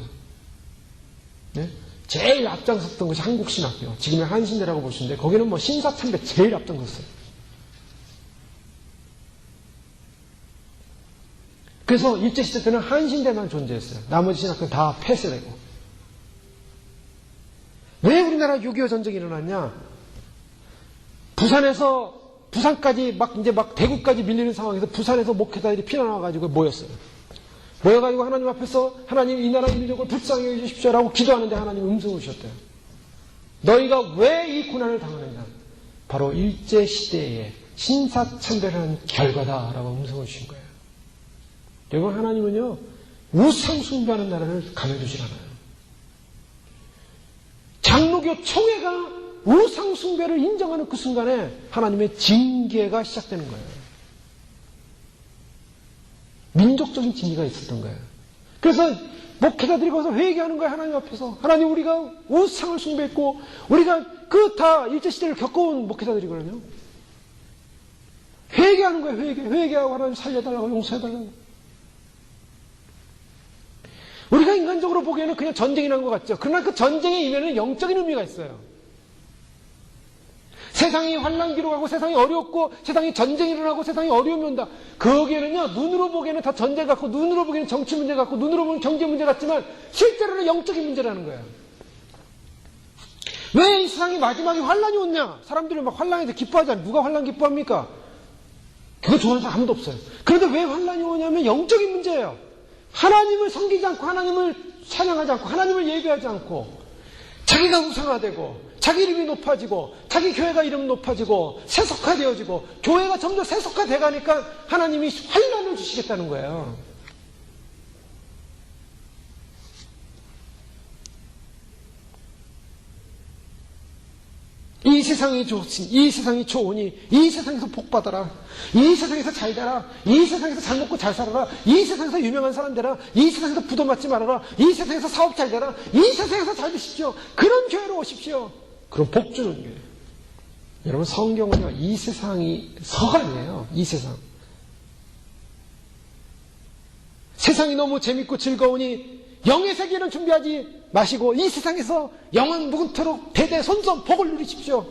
네? 제일 앞장섰던 것이 한국신학교, 지금의 한신대라고 보시는데 거기는 뭐 신사참배 제일 앞장섰어요. 그래서 일제시대 때는 한신대만 존재했어요. 나머지 신학교는 다 폐쇄되고. 왜 우리나라 6.25 전쟁이 일어났냐? 부산까지 이제 대구까지 밀리는 상황에서 부산에서 목회자들이 피난와가지고 모였어요. 모여가지고 하나님 앞에서 하나님 이 나라 민족을 불쌍히 여주십시오라고 기도하는데 하나님 음성을 주셨대요. 너희가 왜 이 고난을 당하느냐? 바로 일제시대의 신사참배라는 결과다라고 음성을 주신 거예요. 여러분, 하나님은요, 우상 숭배하는 나라를 가만두질 않아요. 장로교 총회가 우상 숭배를 인정하는 그 순간에 하나님의 징계가 시작되는 거예요. 민족적인 징계가 있었던 거예요. 그래서 목회자들이 거기서 회개하는 거예요. 하나님 앞에서. 하나님, 우리가 우상을 숭배했고 우리가 그 다 일제시대를 겪어온 목회자들이거든요. 회개하는 거예요. 회개하고 하나님 살려달라고, 용서해달라고. 우리가 인간적으로 보기에는 그냥 전쟁이 난 것 같죠. 그러나 그 전쟁의 이면에는 영적인 의미가 있어요. 세상이 환난기로 가고 세상이 어렵고 세상이 전쟁이 일어나고 세상이 어려움이 온다. 거기에는요, 눈으로 보기에는 다 전쟁 같고 눈으로 보기에는 정치 문제 같고 눈으로 보기에는 경제 문제 같지만 실제로는 영적인 문제라는 거예요. 왜 이 세상이 마지막에 환난이 오냐? 사람들이 막 환난에 대해 기뻐하잖아요. 누가 환난 기뻐합니까? 그거 좋아하는 사람 아무도 없어요. 그런데 왜 환난이 오냐면 영적인 문제예요. 하나님을 섬기지 않고 하나님을 찬양하지 않고 하나님을 예배하지 않고 자기가 우상화되고 자기 이름이 높아지고 자기 교회가 이름 높아지고 세속화되어지고 교회가 점점 세속화돼 가니까 하나님이 환난을 주시겠다는 거예요. 이 세상이 좋으니, 이 세상이 좋으니, 이 세상에서 복받아라. 이 세상에서 잘 되라. 이 세상에서 잘 먹고 잘 살아라. 이 세상에서 유명한 사람 되라. 이 세상에서 부도 맞지 말아라. 이 세상에서 사업 잘 되라. 이 세상에서 잘 되십시오. 그런 교회로 오십시오. 그럼 복 주는 교회. 여러분, 성경은요, 이 세상이 서간이에요. 이 세상. 세상이 너무 재밌고 즐거우니 영의 세계는 준비하지 마시고 이 세상에서 영원 무궁토록 대대손손 복을 누리십시오.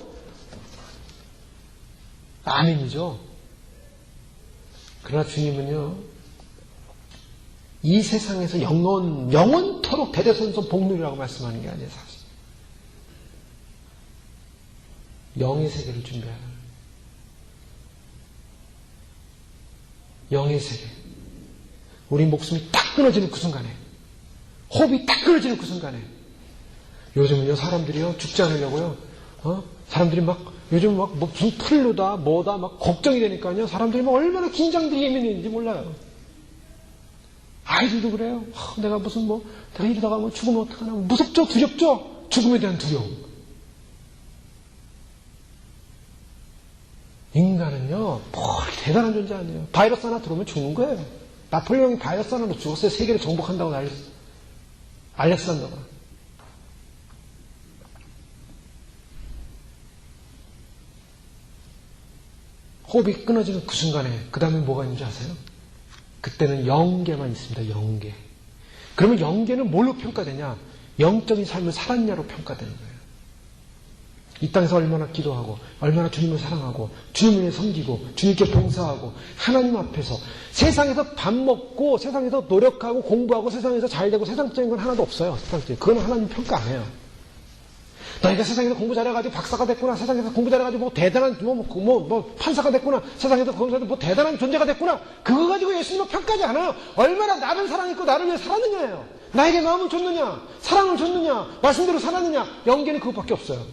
아멘이죠. 그러나 주님은요, 이 세상에서 영원토록 대대손손 복 누리라고 말씀하는 게 아니에요. 사실 영의 세계를 준비하라. 영의 세계. 우리 목숨이 딱 끊어지는 그 순간에, 호흡이 딱 끊어지는 그 순간에, 요즘은요, 사람들이요, 죽지 않으려고요, 사람들이 요즘 무슨 플루다, 뭐다, 걱정이 되니까요, 사람들이 얼마나 긴장들이 예민했는지 몰라요. 아이들도 그래요. 내가 내가 이러다가 죽으면 어떡하나. 무섭죠? 두렵죠? 죽음에 대한 두려움. 인간은요, 대단한 존재 아니에요. 바이러스 하나 들어오면 죽는 거예요. 나폴레옹이 바이러스 하나로 죽었어요. 세계를 정복한다고 알렉산더가. 호흡이 끊어지는 그 순간에 그 다음에 뭐가 있는지 아세요? 그때는 영계만 있습니다. 영계. 그러면 영계는 뭘로 평가되냐? 영적인 삶을 살았냐로 평가되는 거예요. 이 땅에서 얼마나 기도하고 얼마나 주님을 사랑하고 주님을 섬기고 주님께 봉사하고 하나님 앞에서 세상에서 밥 먹고 세상에서 노력하고 공부하고 세상에서 잘되고 세상적인 건 하나도 없어요. 세상적인. 그건 하나님 평가 안 해요. 너희가 세상에서 공부 잘해가지고 박사가 됐구나. 세상에서 공부 잘해가지고 대단한 판사가 됐구나. 세상에서 공부해서 대단한 존재가 됐구나. 그거 가지고 예수님은 평가하지 않아요. 얼마나 나를 사랑했고 나를 위해 살았느냐예요. 나에게 마음을 줬느냐, 사랑을 줬느냐, 말씀대로 살았느냐. 영계는 그것밖에 없어요.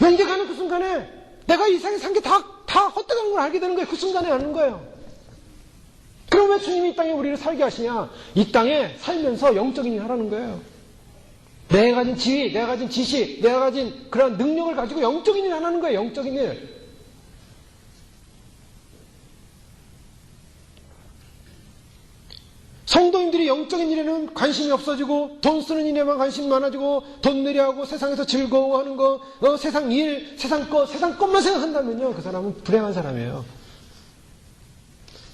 영계 가는 그 순간에 내가 이 세상에 산 게 다 헛되다는 걸 알게 되는 거예요. 그 순간에 아는 거예요. 그럼 왜 주님이 이 땅에 우리를 살게 하시냐? 이 땅에 살면서 영적인 일을 하라는 거예요. 내가 가진 지위, 내가 가진 지식, 내가 가진 그런 능력을 가지고 영적인 일을 하는 거예요. 영적인 일. 성도님들이 영적인 일에는 관심이 없어지고 돈 쓰는 일에만 관심이 많아지고 돈 내려하고 세상에서 즐거워하는 거, 세상 일, 세상 것만 생각한다면요, 그 사람은 불행한 사람이에요.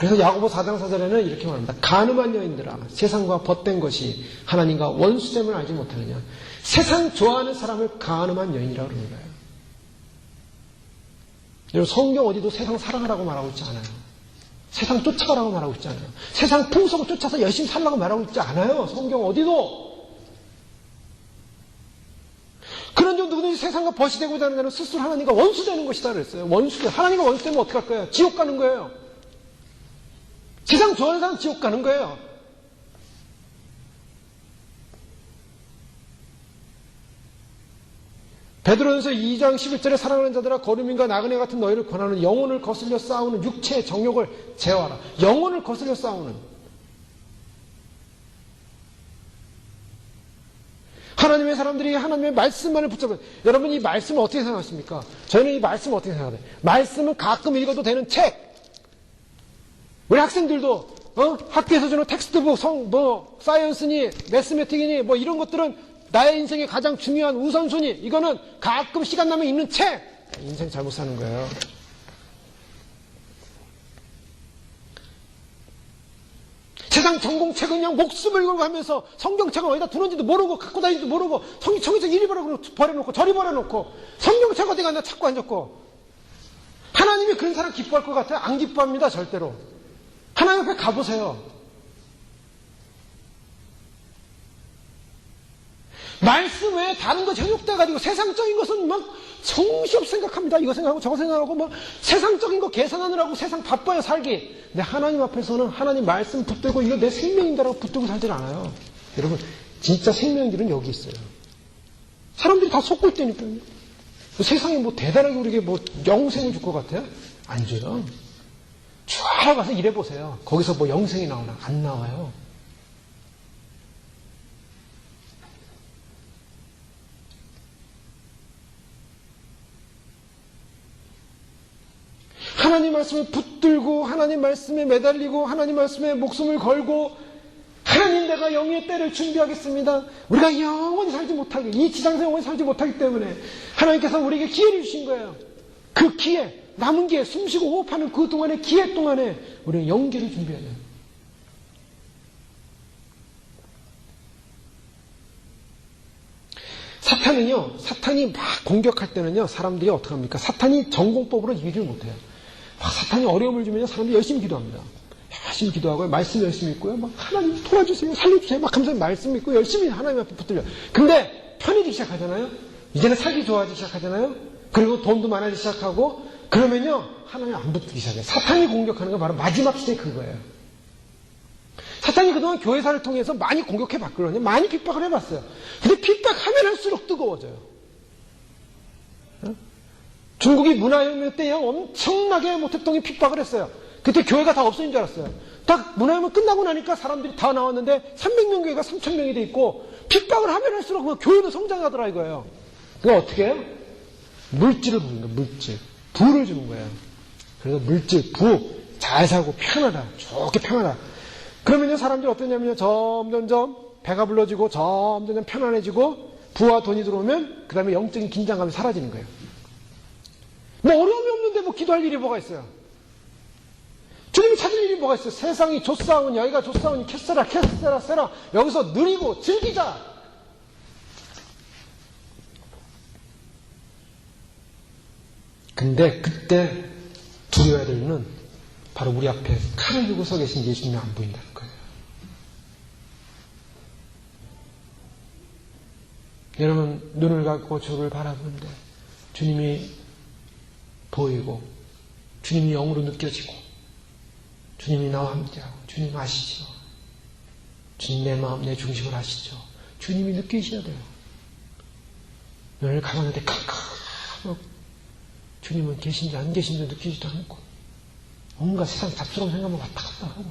그래서 야고보 4장 4절에는 이렇게 말합니다. 간음한 여인들아, 세상과 벗된 것이 하나님과 원수됨을 알지 못하느냐. 세상 좋아하는 사람을 간음한 여인이라고 그러는 거예요. 여러분, 성경 어디도 세상 사랑하라고 말하고 있지 않아요. 세상 쫓아가라고 말하고 있지 않아요. 세상 풍속을 쫓아서 열심히 살라고 말하고 있지 않아요. 성경 어디도. 그런 점 누구든지 세상과 벗이 되고자 하는 자는 스스로 하나님과 원수되는 것이다 그랬어요. 하나님과 원수되면 어떻게 할 거예요? 지옥 가는 거예요. 세상 좋아하는 사람 지옥 가는 거예요. 베드로전서 2장 11절에 사랑하는 자들아 거름인과 나그네 같은 너희를 권하는 영혼을 거슬려 싸우는 육체의 정욕을 제어하라. 영혼을 거슬려 싸우는. 하나님의 사람들이 하나님의 말씀만을 붙잡아요. 여러분 이 말씀을 어떻게 생각하십니까? 저희는 이 말씀을 어떻게 생각해요? 말씀은 가끔 읽어도 되는 책. 우리 학생들도 학교에서 주는 텍스트북, 사이언스니, 매스매틱이니 이런 것들은 나의 인생의 가장 중요한 우선순위. 이거는 가끔 시간 나면 읽는 책. 인생 잘못 사는 거예요. 세상 전공책은 그냥 목숨을 걸고 하면서 성경책은 어디다 두는지도 모르고 갖고 다니지도 모르고 성경책 이리 버려놓고 저리 버려놓고 성경책 어디 갔나 찾고 앉았고. 하나님이 그런 사람 기뻐할 것 같아요? 안 기뻐합니다. 절대로. 하나님 옆에 가보세요. 말씀 외에 다른 거 현혹돼가지고 세상적인 것은 막 정신없이 생각합니다. 이거 생각하고 저거 생각하고 막 세상적인 거 계산하느라고 세상 바빠요 살기. 근데 하나님 앞에서는 하나님 말씀 붙들고 이거 내 생명인다라고 붙들고 살질 않아요. 여러분 진짜 생명인들은 여기 있어요. 사람들이 다 속고 있다니까요. 세상에 대단하게 우리에게 영생을 줄 것 같아요? 안 줘요. 쭉 가서 일해보세요. 거기서 영생이 나오나? 안 나와요. 하나님 말씀을 붙들고 하나님 말씀에 매달리고 하나님 말씀에 목숨을 걸고 하나님 내가 영의 때를 준비하겠습니다. 우리가 영원히 살지 못하게 이 지상에서 영원히 살지 못하기 때문에 하나님께서 우리에게 기회를 주신 거예요. 그 기회 남은 기회 숨쉬고 호흡하는 그 동안의 기회 동안에 우리는 영계를 준비해야 돼요. 사탄이 막 공격할 때는요 사람들이 어떻게 합니까? 사탄이 전공법으로 이기지를 못해요. 사탄이 어려움을 주면 사람들이 열심히 기도합니다. 열심히 기도하고요. 말씀 열심히 읽고요. 하나님 도와주세요. 살려주세요. 하면서 말씀 읽고 열심히 하나님 앞에 붙들려요. 근데 편해지기 시작하잖아요. 이제는 살기 좋아지기 시작하잖아요. 그리고 돈도 많아지기 시작하고 그러면요 하나님 안 붙들기 시작해요. 사탄이 공격하는 건 바로 마지막 시대에 그거예요. 사탄이 그동안 교회사를 통해서 많이 공격해 봤거든요. 많이 핍박을 해봤어요. 근데 핍박하면 할수록 뜨거워져요. 중국이 문화혁명 때 엄청나게 모택동이 핍박을 했어요. 그때 교회가 다 없어진 줄 알았어요. 딱 문화혁명 끝나고 나니까 사람들이 다 나왔는데 300명 교회가 3,000명이 돼 있고 핍박을 하면 할수록 교회는 성장하더라 이거예요. 그거 어떻게 해요? 물질을 부는 거예요. 물질. 부를 주는 거예요. 그래서 물질, 부, 잘 살고 편하다. 좋게 편하다. 그러면요 사람들이 어떠냐면요 점점점 배가 불러지고 점점점 편안해지고 부와 돈이 들어오면 그 다음에 영적인 긴장감이 사라지는 거예요. 어려움이 없는데 기도할 일이 뭐가 있어요? 주님이 찾을 일이 뭐가 있어요? 세상이 조싸우니 여기가 조싸우니 캐세라 세라 여기서 누리고 즐기자. 근데 그때 두려워야 될 일은 바로 우리 앞에 칼을 들고 서 계신 예수님이 안 보인다는 거예요. 여러분 눈을 감고 주를 바라보는데 주님이 보이고 주님이 영으로 느껴지고 주님이 나와 함께하고 주님 아시죠? 주님 내 마음 내 중심을 아시죠? 주님이 느끼셔야 돼요. 눈을 감았는데 캄캄하고 주님은 계신지 안 계신지 느끼지도 않고 온갖 세상 잡스러운 생각만 왔다 갔다 하고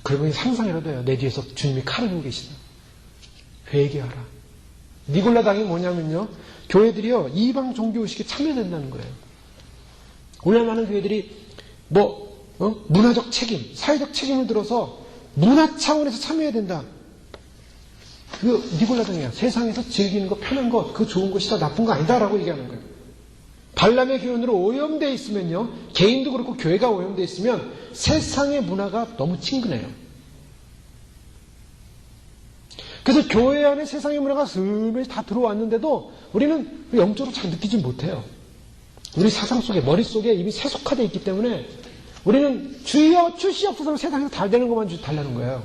그러면 상상이라도 해요. 내 뒤에서 주님이 칼을 들고 계시다. 회개하라. 니골라당이 뭐냐면요. 교회들이요. 이방 종교의식에 참여된다는 거예요. 오늘 많은 교회들이 문화적 책임, 사회적 책임을 들어서 문화 차원에서 참여해야 된다. 그 니골라당이야. 세상에서 즐기는 거, 편한 거, 그 좋은 것이다, 나쁜 거 아니다라고 얘기하는 거예요. 발람의 교훈으로 오염되어 있으면요, 개인도 그렇고 교회가 오염되어 있으면 세상의 문화가 너무 친근해요. 그래서 교회 안에 세상의 문화가 슬며시 다 들어왔는데도 우리는 영적으로 잘 느끼지 못해요. 우리 사상 속에, 머릿속에 이미 세속화되어 있기 때문에 우리는 주여 주시옵소서 세상에서 잘 되는 것만 달라는 거예요.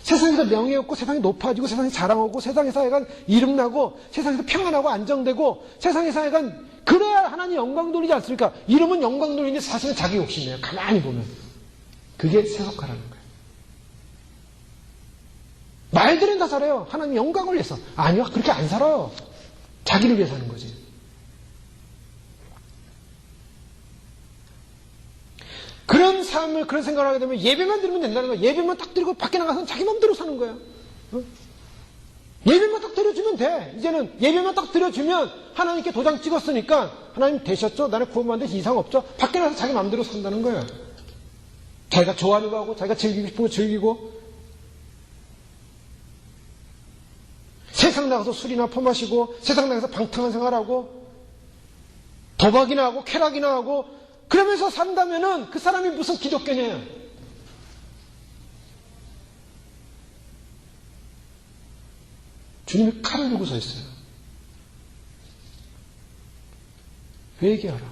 세상에서 명예 없고 세상이 높아지고 세상이 자랑하고 세상에서 약간 이름나고 세상에서 평안하고 안정되고 세상에서 약간 그래야 하나님 영광 돌리지 않습니까? 이름은 영광 돌리는데 사실은 자기 욕심이에요. 가만히 보면. 그게 세속화라는 거예요. 말들은 다 잘해요. 하나님 영광을 위해서. 아니요. 그렇게 안 살아요. 자기를 위해서 하는 거지. 그런 삶을, 그런 생각을 하게 되면 예배만 드리면 된다는 거예요. 예배만 딱 드리고 밖에 나가서는 자기 마음대로 사는 거예요. 예배만 딱 드려주면 돼. 이제는 예배만 딱 드려주면 하나님께 도장 찍었으니까 하나님 되셨죠? 나는 구원받는 데 이상 없죠? 밖에 나가서 자기 마음대로 산다는 거예요. 자기가 좋아하는 거 하고 자기가 즐기고 싶은 거 즐기고 세상 나가서 술이나 퍼마시고 세상 나가서 방탕한 생활하고 도박이나 하고 쾌락이나 하고 그러면서 산다면은 그 사람이 무슨 기독교냐요? 주님이 칼을 들고 서 있어요. 회개하라.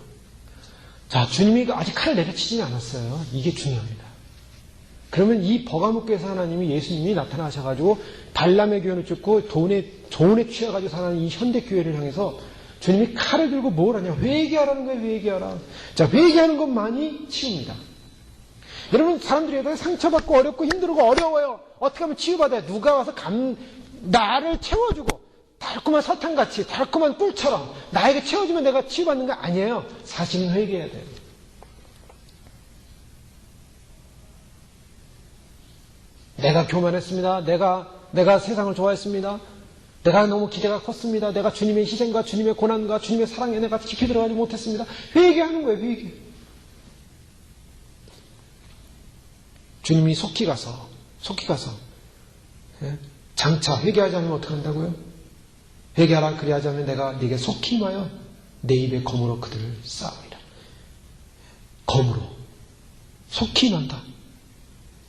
자, 주님이 아직 칼을 내려치지는 않았어요. 이게 중요합니다. 그러면 이 버가목교에서 하나님이 예수님이 나타나셔가지고 발람의 교훈을 쫓고 돈에 취해가지고 사는 이 현대교회를 향해서 주님이 칼을 들고 뭘 하냐? 회개하라는 거예요. 회개하라. 자, 회개하는 것만이 치유입니다. 여러분, 사람들이 상처받고 어렵고 힘들고 어려워요. 어떻게 하면 치유받아요? 누가 와서 나를 채워주고 달콤한 설탕같이 달콤한 꿀처럼 나에게 채워주면 내가 치유받는 거 아니에요. 사실은 회개해야 돼요. 내가 교만했습니다. 내가 세상을 좋아했습니다. 내가 너무 기대가 컸습니다. 내가 주님의 희생과 주님의 고난과 주님의 사랑에 내가 깊이 들어가지 못했습니다. 회개하는 거예요. 회개. 주님이 속히 가서 장차 회개하지 않으면 어떻게 한다고요? 회개하라 그리하지 않으면 내가 네게 속히 임하여 내 입에 검으로 그들을 쌓으리라. 검으로 속히 임한다.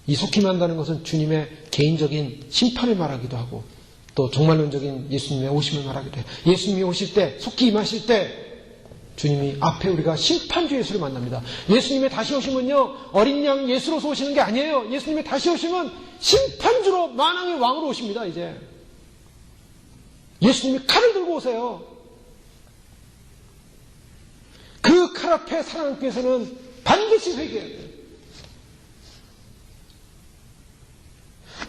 이 속히 임한다는 것은 주님의 개인적인 심판을 말하기도 하고 또 종말론적인 예수님의 오심을 말하기도 해요. 예수님이 오실 때, 속히 임하실 때 주님이 앞에 우리가 심판주 예수를 만납니다. 예수님의 다시 오심은요, 어린 양 예수로서 오시는 게 아니에요. 예수님의 다시 오심은 심판주로 만왕의 왕으로 오십니다. 이제 예수님이 칼을 들고 오세요. 그 칼 앞에 살아남기 위해서는 반드시 회개해야 돼요.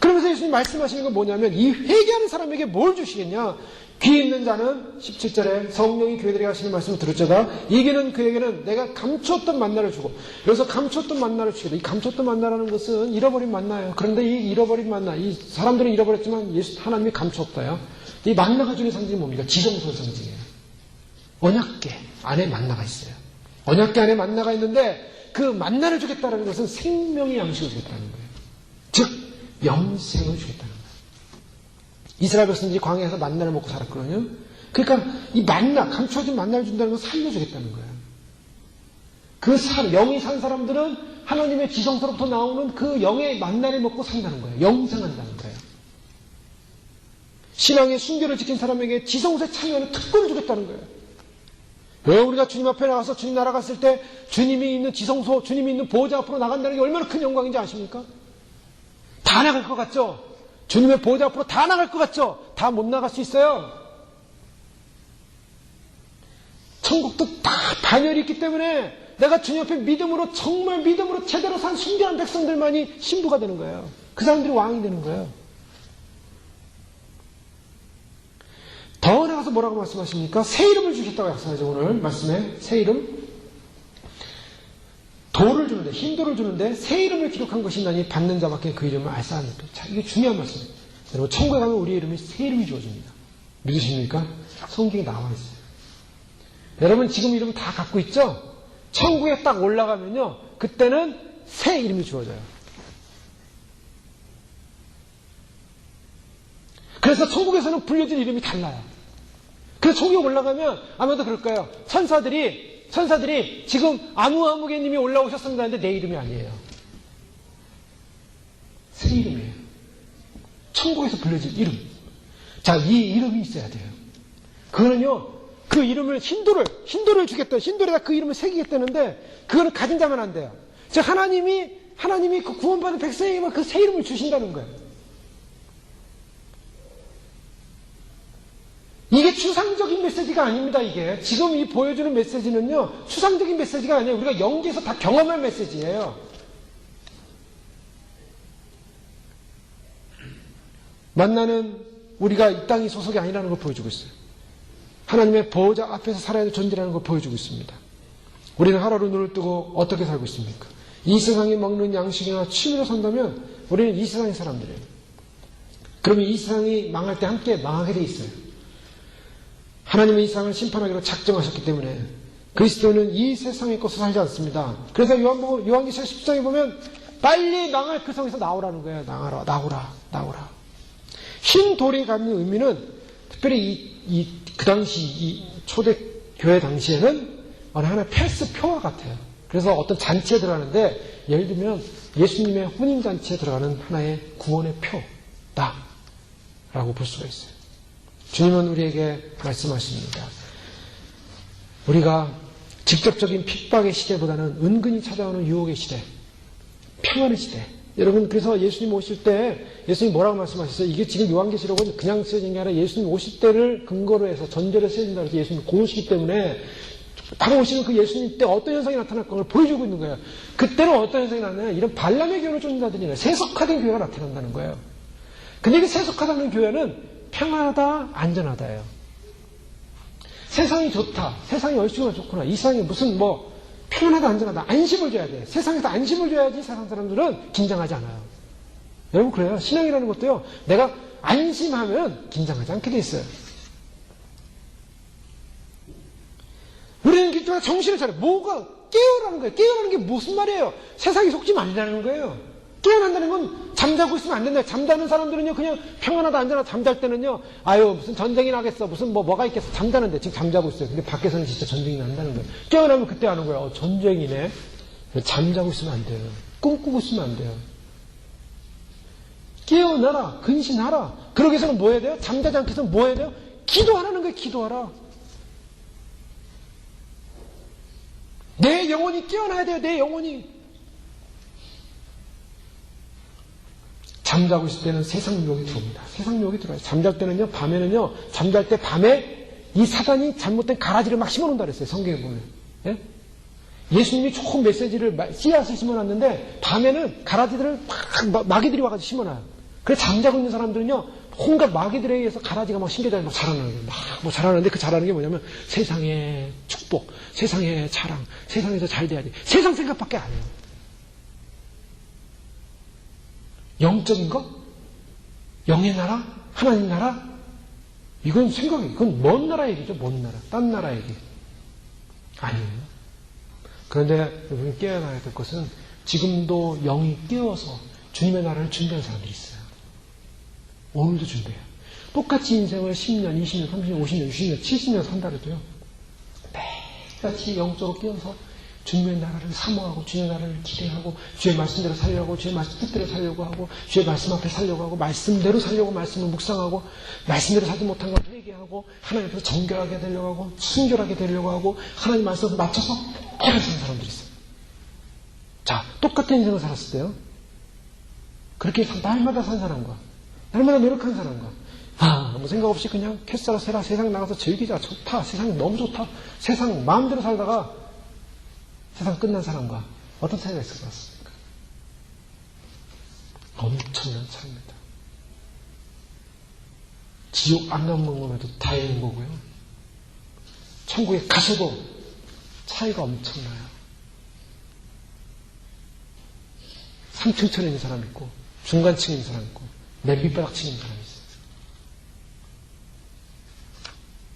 그러면서 예수님 말씀하시는 건 뭐냐면 이 회개하는 사람에게 뭘 주시겠냐? 귀 있는 자는 17절에 성령이 교회들에게 하시는 말씀을 들었자가 이기는 그에게는 내가 감추었던 만나를 주고 여기서 감추었던 만나를 주시다. 이 감추었던 만나라는 것은 잃어버린 만나예요. 그런데 이 잃어버린 만나, 이 사람들은 잃어버렸지만 하나님이 감추었다요. 이 만나가 주는 상징이 뭡니까? 지성소의 상징이에요. 언약궤 안에 만나가 있어요. 언약궤 안에 만나가 있는데 그 만나를 주겠다는 것은 생명의 양식을 주겠다는 거예요. 즉 영생을 주겠다는 거예요. 이스라엘 백성들이 광야에서 만나를 먹고 살았거든요. 그러니까 이 만나, 감춰진 만나를 준다는 건 살려주겠다는 거예요. 영이 산 사람들은 하나님의 지성소로부터 나오는 그 영의 만나를 먹고 산다는 거예요. 영생한다는 거예요. 신앙의 순결을 지킨 사람에게 지성소에 참여하는 특권을 주겠다는 거예요. 왜 우리가 주님 앞에 나가서 주님 나라 갔을 때 주님이 있는 지성소, 주님이 있는 보호자 앞으로 나간다는 게 얼마나 큰 영광인지 아십니까? 다 나갈 것 같죠? 주님의 보호자 앞으로 다 나갈 것 같죠? 다 못 나갈 수 있어요. 천국도 다 반열이 있기 때문에 내가 주님 앞에 믿음으로 정말 믿음으로 제대로 산 순결한 백성들만이 신부가 되는 거예요. 그 사람들이 왕이 되는 거예요. 더 나가서 뭐라고 말씀하십니까? 새 이름을 주셨다고 약속하죠. 오늘 말씀에 새 이름. 도를 주는데, 흰도를 주는데 새 이름을 기록한 것이 나니 받는 자밖에 그 이름을 알 사람이 없다. 자, 이게 중요한 말씀이에요. 여러분, 천국에 가면 우리 이름이 새 이름이 주어집니다. 믿으십니까? 성경에 나와 있어요. 여러분, 지금 이름 다 갖고 있죠? 천국에 딱 올라가면요, 그때는 새 이름이 주어져요. 그래서 천국에서는 불려질 이름이 달라요. 그래서 천국에 올라가면 아마도 그럴 거예요. 천사들이 지금 아무개님이 올라오셨습니다 하는데 내 이름이 아니에요. 새 이름이에요. 천국에서 불려질 이름. 자, 이 이름이 있어야 돼요. 그거는요, 그 이름을 힌도를 주겠다. 힌도에다 그 이름을 새기겠다는데, 그거는 가진 자만 안 돼요. 즉, 하나님이 그 구원받은 백성에게만 그 새 이름을 주신다는 거예요. 이게 추상적인 메시지가 아닙니다, 이게. 지금 이 보여주는 메시지는요, 추상적인 메시지가 아니에요. 우리가 영계에서 다 경험한 메시지예요. 만나는 우리가 이 땅이 소속이 아니라는 걸 보여주고 있어요. 하나님의 보호자 앞에서 살아야 될 존재라는 걸 보여주고 있습니다. 우리는 하루를 눈을 뜨고 어떻게 살고 있습니까? 이 세상이 먹는 양식이나 취미로 산다면 우리는 이 세상의 사람들이에요. 그러면 이 세상이 망할 때 함께 망하게 돼 있어요. 하나님은 이 세상을 심판하기로 작정하셨기 때문에 그리스도는 이 세상의 것을 살지 않습니다. 그래서 요한계시록 10장에 보면 빨리 망할 그 성에서 나오라는 거예요. 나오라. 흰 돌이 갖는 의미는 특별히 그 당시 이 초대교회 당시에는 어느 하나의 패스표와 같아요. 그래서 어떤 잔치에 들어가는데 예를 들면 예수님의 혼인잔치에 들어가는 하나의 구원의 표다 라고 볼 수가 있어요. 주님은 우리에게 말씀하십니다. 우리가 직접적인 핍박의 시대보다는 은근히 찾아오는 유혹의 시대, 평안의 시대. 여러분, 그래서 예수님 오실 때 예수님 뭐라고 말씀하셨어요? 이게 지금 요한계시록은 그냥 쓰여진 게 아니라 예수님 오실 때를 근거로 해서 전제로 쓰여진다고 해서 예수님 곧 오시기 때문에 바로 오시는 그 예수님 때 어떤 현상이 나타날 걸 보여주고 있는 거예요. 그때는 어떤 현상이 나타나냐? 이런 발람의 교회를 쫓는 자들이나 세속화된 교회가 나타난다는 거예요. 근데 이 세속화되는 교회는 평안하다, 안전하다예요. 세상이 좋다, 세상이 얼씨구나 좋구나, 이 세상이 무슨 평안하다, 안전하다, 안심을 줘야 돼. 세상에서 안심을 줘야지 세상 사람들은 긴장하지 않아요. 여러분, 그래요. 신앙이라는 것도요, 내가 안심하면 긴장하지 않게 돼 있어요. 우리는 기도가 정신을 차려. 뭐가 깨어나는 거예요. 깨어나는 게 무슨 말이에요? 세상에 속지 말라는 거예요. 깨어난다는 건 잠자고 있으면 안 된다. 잠자는 사람들은요, 그냥 평안하다, 안전하다, 잠잘 때는요, 무슨 전쟁이 나겠어, 무슨 뭐가 있겠어, 잠자는데 지금 잠자고 있어요. 근데 밖에서는 진짜 전쟁이 난다는 거예요. 깨어나면 그때 아는 거예요. 전쟁이네. 잠자고 있으면 안 돼요. 꿈꾸고 있으면 안 돼요. 깨어나라, 근신하라. 그러기 위해서는 뭐 해야 돼요? 잠자지 않기 위해서는 뭐 해야 돼요? 기도하라는 거예요. 기도하라. 내 영혼이 깨어나야 돼요. 내 영혼이. 잠자고 있을 때는 세상 유혹이 들어옵니다. 세상 유혹이 들어와요. 잠잘 때는요, 밤에는요, 잠잘 때 밤에 이 사단이 잘못된 가라지를 막 심어놓는다 그랬어요. 성경에 보면. 예? 예수님이 좋은 메시지를 씨앗을 심어놨는데 밤에는 가라지들을 막 마귀들이 와가지고 심어놔요. 그래서 잠자고 있는 사람들은요, 온갖 마귀들에 의해서 가라지가 막 심겨져 막 자라나는 거예요. 막 자라는데 그 자라는 게 뭐냐면 세상의 축복, 세상의 자랑, 세상에서 잘 돼야지. 세상 생각밖에 안 해요. 영적인 것? 영의 나라? 하나님 나라? 이건 이건 먼 나라 얘기죠. 먼 나라. 딴 나라 얘기. 아니에요. 그런데 여러분이 깨어나야 될 것은 지금도 영이 깨어서 주님의 나라를 준비한 사람들이 있어요. 오늘도 준비해요. 똑같이 인생을 10년, 20년, 30년, 50년, 60년, 70년 산다 해도요. 매일같이 영적으로 깨어서 주님의 나라를 사모하고 주님의 나라를 기대하고 주의 말씀대로 살려고 주의 말씀 뜻대로 살려고 하고 주의 말씀 앞에 살려고 하고 말씀대로 살려고 말씀을 묵상하고 말씀대로 살지 못한 걸 회개하고 하나님 앞에서 정결하게 되려고 하고 순결하게 되려고 하고 하나님 말씀에 맞춰서 오래 사는 사람들이 있어요. 자, 똑같은 인생을 살았을 때요. 그렇게 날마다 산 사람과 날마다 노력한 사람과 아무 생각 없이 그냥 캐스라 세라 세상 나가서 즐기자 좋다 세상 너무 좋다 세상 마음대로 살다가 세상 끝난 사람과 어떤 차이가 있을 것 같습니까? 엄청난 차이입니다. 지옥 안 가면 다행인 거고요. 천국에 가셔도 차이가 엄청나요. 3층천에 있는 사람 있고 중간층에 있는 사람 있고 맨 밑바닥층에 있는 사람이 있어요.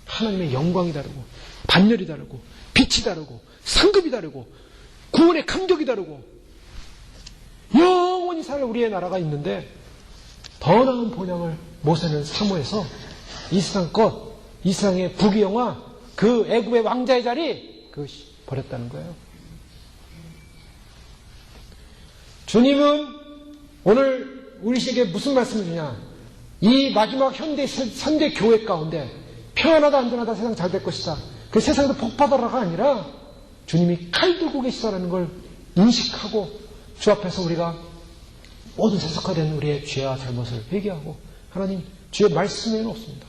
하나님의 영광이 다르고 반열이 다르고 빛이 다르고 상급이 다르고 구원의 감격이 다르고 영원히 살 우리의 나라가 있는데 더 나은 본향을 모세는 사모해서 이 세상 것, 이 세상의 부귀영화, 그 애굽의 왕자의 자리, 그것이 버렸다는 거예요. 주님은 오늘 우리에게 무슨 말씀을 주냐? 이 마지막 현대 교회 가운데 평안하다 안전하다 세상 잘 될 것이다. 그 세상에서 복받아라가 아니라 주님이 칼 들고 계시다라는 걸 인식하고 주 앞에서 우리가 모든 세속화된 우리의 죄와 잘못을 회개하고 하나님 주의 말씀에 놓습니다.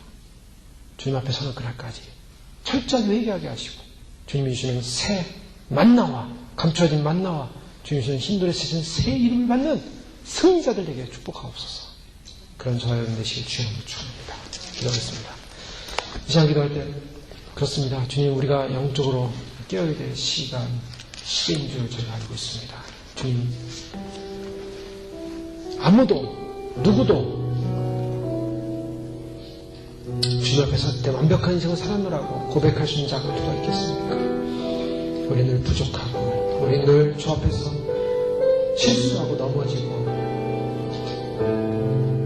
주님 앞에 서는 그날까지 철저히 회개하게 하시고 주님이 주시는 새 만나와 감춰진 만나와 주님이 주시는 힘들에 쓰신 새 이름을 받는 승리자들 되게 축복하옵소서. 그런 저와 여러분 되시길 주님으로 축원합니다. 기도하겠습니다. 이 시간 기도할 때 그렇습니다. 주님 우리가 영적으로 깨어야 될 시대인 줄 저희가 알고 있습니다. 주님 아무도 누구도 주님 앞에 설 때 완벽한 인생을 살았노라고 고백할 수 있는 자가 누가 있겠습니까? 우리 늘 부족하고 우리 늘 주 앞에서 실수하고 넘어지고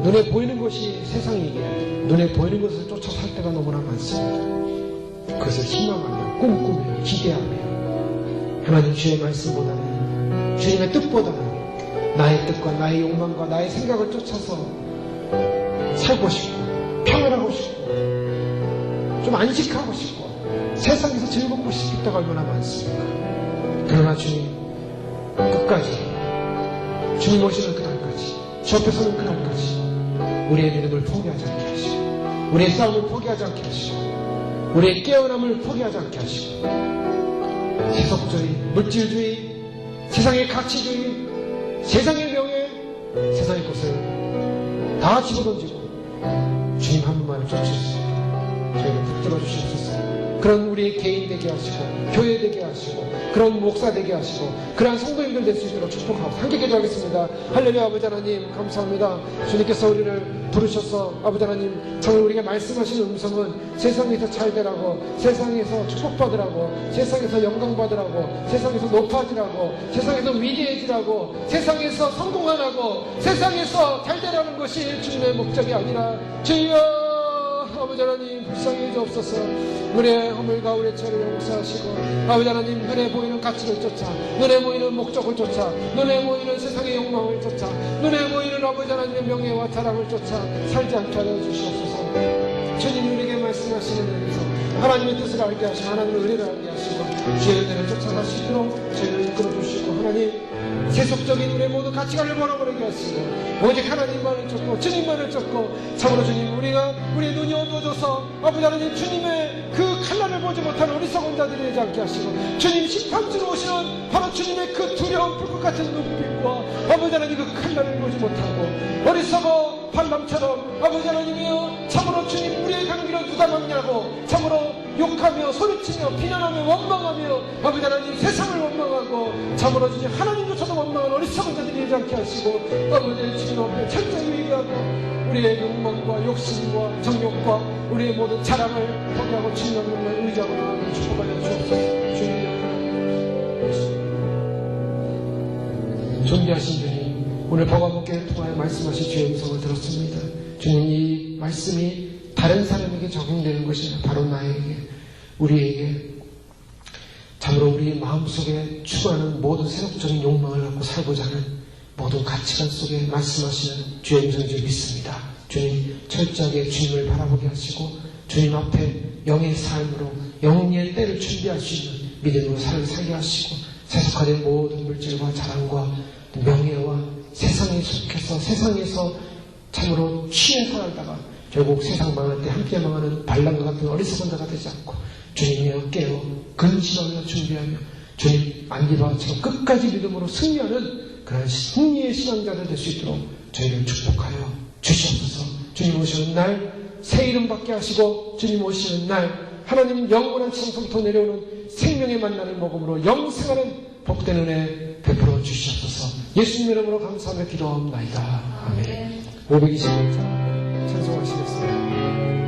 눈에 보이는 것이 세상이기에 눈에 보이는 것을 쫓아 살 때가 너무나 많습니다. 그것을 희망하며 꿈꾸며 기대하며 하나님 주의 말씀보다는 주님의 뜻보다는 나의 뜻과 나의 욕망과 나의 생각을 쫓아서 살고 싶고 평안하고 싶고 좀 안식하고 싶고 세상에서 즐겁고 싶을 때가 얼마나 많습니까? 그러나 주님 끝까지 주님 오시는 그날까지 주 앞에 서는 그날까지 우리의 믿음을 포기하지 않게 하시고 우리의 싸움을 포기하지 않게 하시고 우리의 깨어남을 포기하지 않게 하시고 세속주의, 물질주의, 세상의 가치주의, 세상의 명예, 세상의 것을 다 집어던지고 주님 한 분만을 쫓으시고 저희를 붙들어 주시옵소서. 그런 우리 개인 되게 하시고 교회 되게 하시고 그런 목사 되게 하시고 그러한 성도님들 될 수 있도록 축복하고 함께 기도하겠습니다. 할렐루야. 아버지 하나님 감사합니다. 주님께서 우리를 부르셔서 아버지 하나님 정말 우리가 말씀하시는 음성은 세상에서 잘 되라고, 세상에서 축복받으라고, 세상에서 영광받으라고, 세상에서 높아지라고, 세상에서 위대해지라고, 세상에서 성공하라고, 세상에서 잘 되라는 것이 주님의 목적이 아니라 주여 아버지 하나님 불쌍히 해주옵소서. 우리의 허물과 우리의 죄를 용서하시고 아버지 하나님 눈에 보이는 가치를 쫓아 눈에 보이는 목적을 쫓아 눈에 보이는 세상의 욕망을 쫓아 눈에 보이는 아버지 하나님의 명예와 자랑을 쫓아 살지 않게 하여 주시옵소서. 주님이 우리에게 말씀하시는 은혜에서 하나님의 뜻을 알게 하시고 하나님의 은혜를 알게 하시고 주의 은혜를 쫓아갈 수 있도록 저희를 이끌어 주시고 하나님 세속적인 우리의 모든 가치관을 버려버리게 하시고 오직 하나님만을 쫓고 주님만을 쫓고 참으로 주님 우리가 우리의 눈이 어두워져서 아버지 하나님 주님의 그 칼날을 보지 못하는 어리석은 자들이 되지 않게 하시고 주님 심판주로 오시는 바로 주님의 그 두려운 불꽃 같은 눈빛과 아버지 하나님 그 칼날을 보지 못하고 어리석어 발람처럼 아버지 하나님이여 참으로 주님 우리의 관계를 누가 막냐고 참으로 욕하며 소리치며 비난하며 원망하며 아버지 하나님 세상을 원망하고 참으로 주님 하나님조차도 원망한 어리석은 자들이 되지 않게 하시고 아버지 주님 앞에 철저히 회개하고 우리의 욕망과 욕심과 정욕과 우리의 모든 자랑을 포기하고 주님 앞에 의지하고 나아가는 축복하여 주옵소서. 주님 존귀하신 주님 오늘 복음교회를 통하여 말씀하신 주의 음성을 들었습니다. 주님 이 말씀이 다른 사람에게 적용되는 것이 바로 나에게 우리에게 참으로 우리 마음속에 추구하는 모든 세속적인 욕망을 갖고 살고자 하는 모든 가치관 속에 말씀하시는 주의 음성인 줄 믿습니다. 주님 철저하게 주님을 바라보게 하시고 주님 앞에 영의 삶으로 영의 때를 준비할 수 있는 믿음으로 살게 하시고 세속화된 모든 물질과 자랑과 명예와 세상에 속해서 세상에서 참으로 취해서 살다가 결국 세상 망할 때 함께 망하는 발람과 같은 어리석은 자가 되지 않고 주님이여 깨어 근신하며 준비하며 주님 안디바처럼 끝까지 믿음으로 승리하는 그런 승리의 신앙자들 될 수 있도록 저희를 축복하여 주시옵소서. 주님 오시는 날 새 이름 받게 하시고 주님 오시는 날 하나님 영원한 천성부터 내려오는 생명의 만나를 먹음으로 영생하는 복된 은혜 베풀어 주시옵소서. 예수님 이름으로 감사하며 기도하옵나이다. 아멘. 521장 찬송하시겠습니다.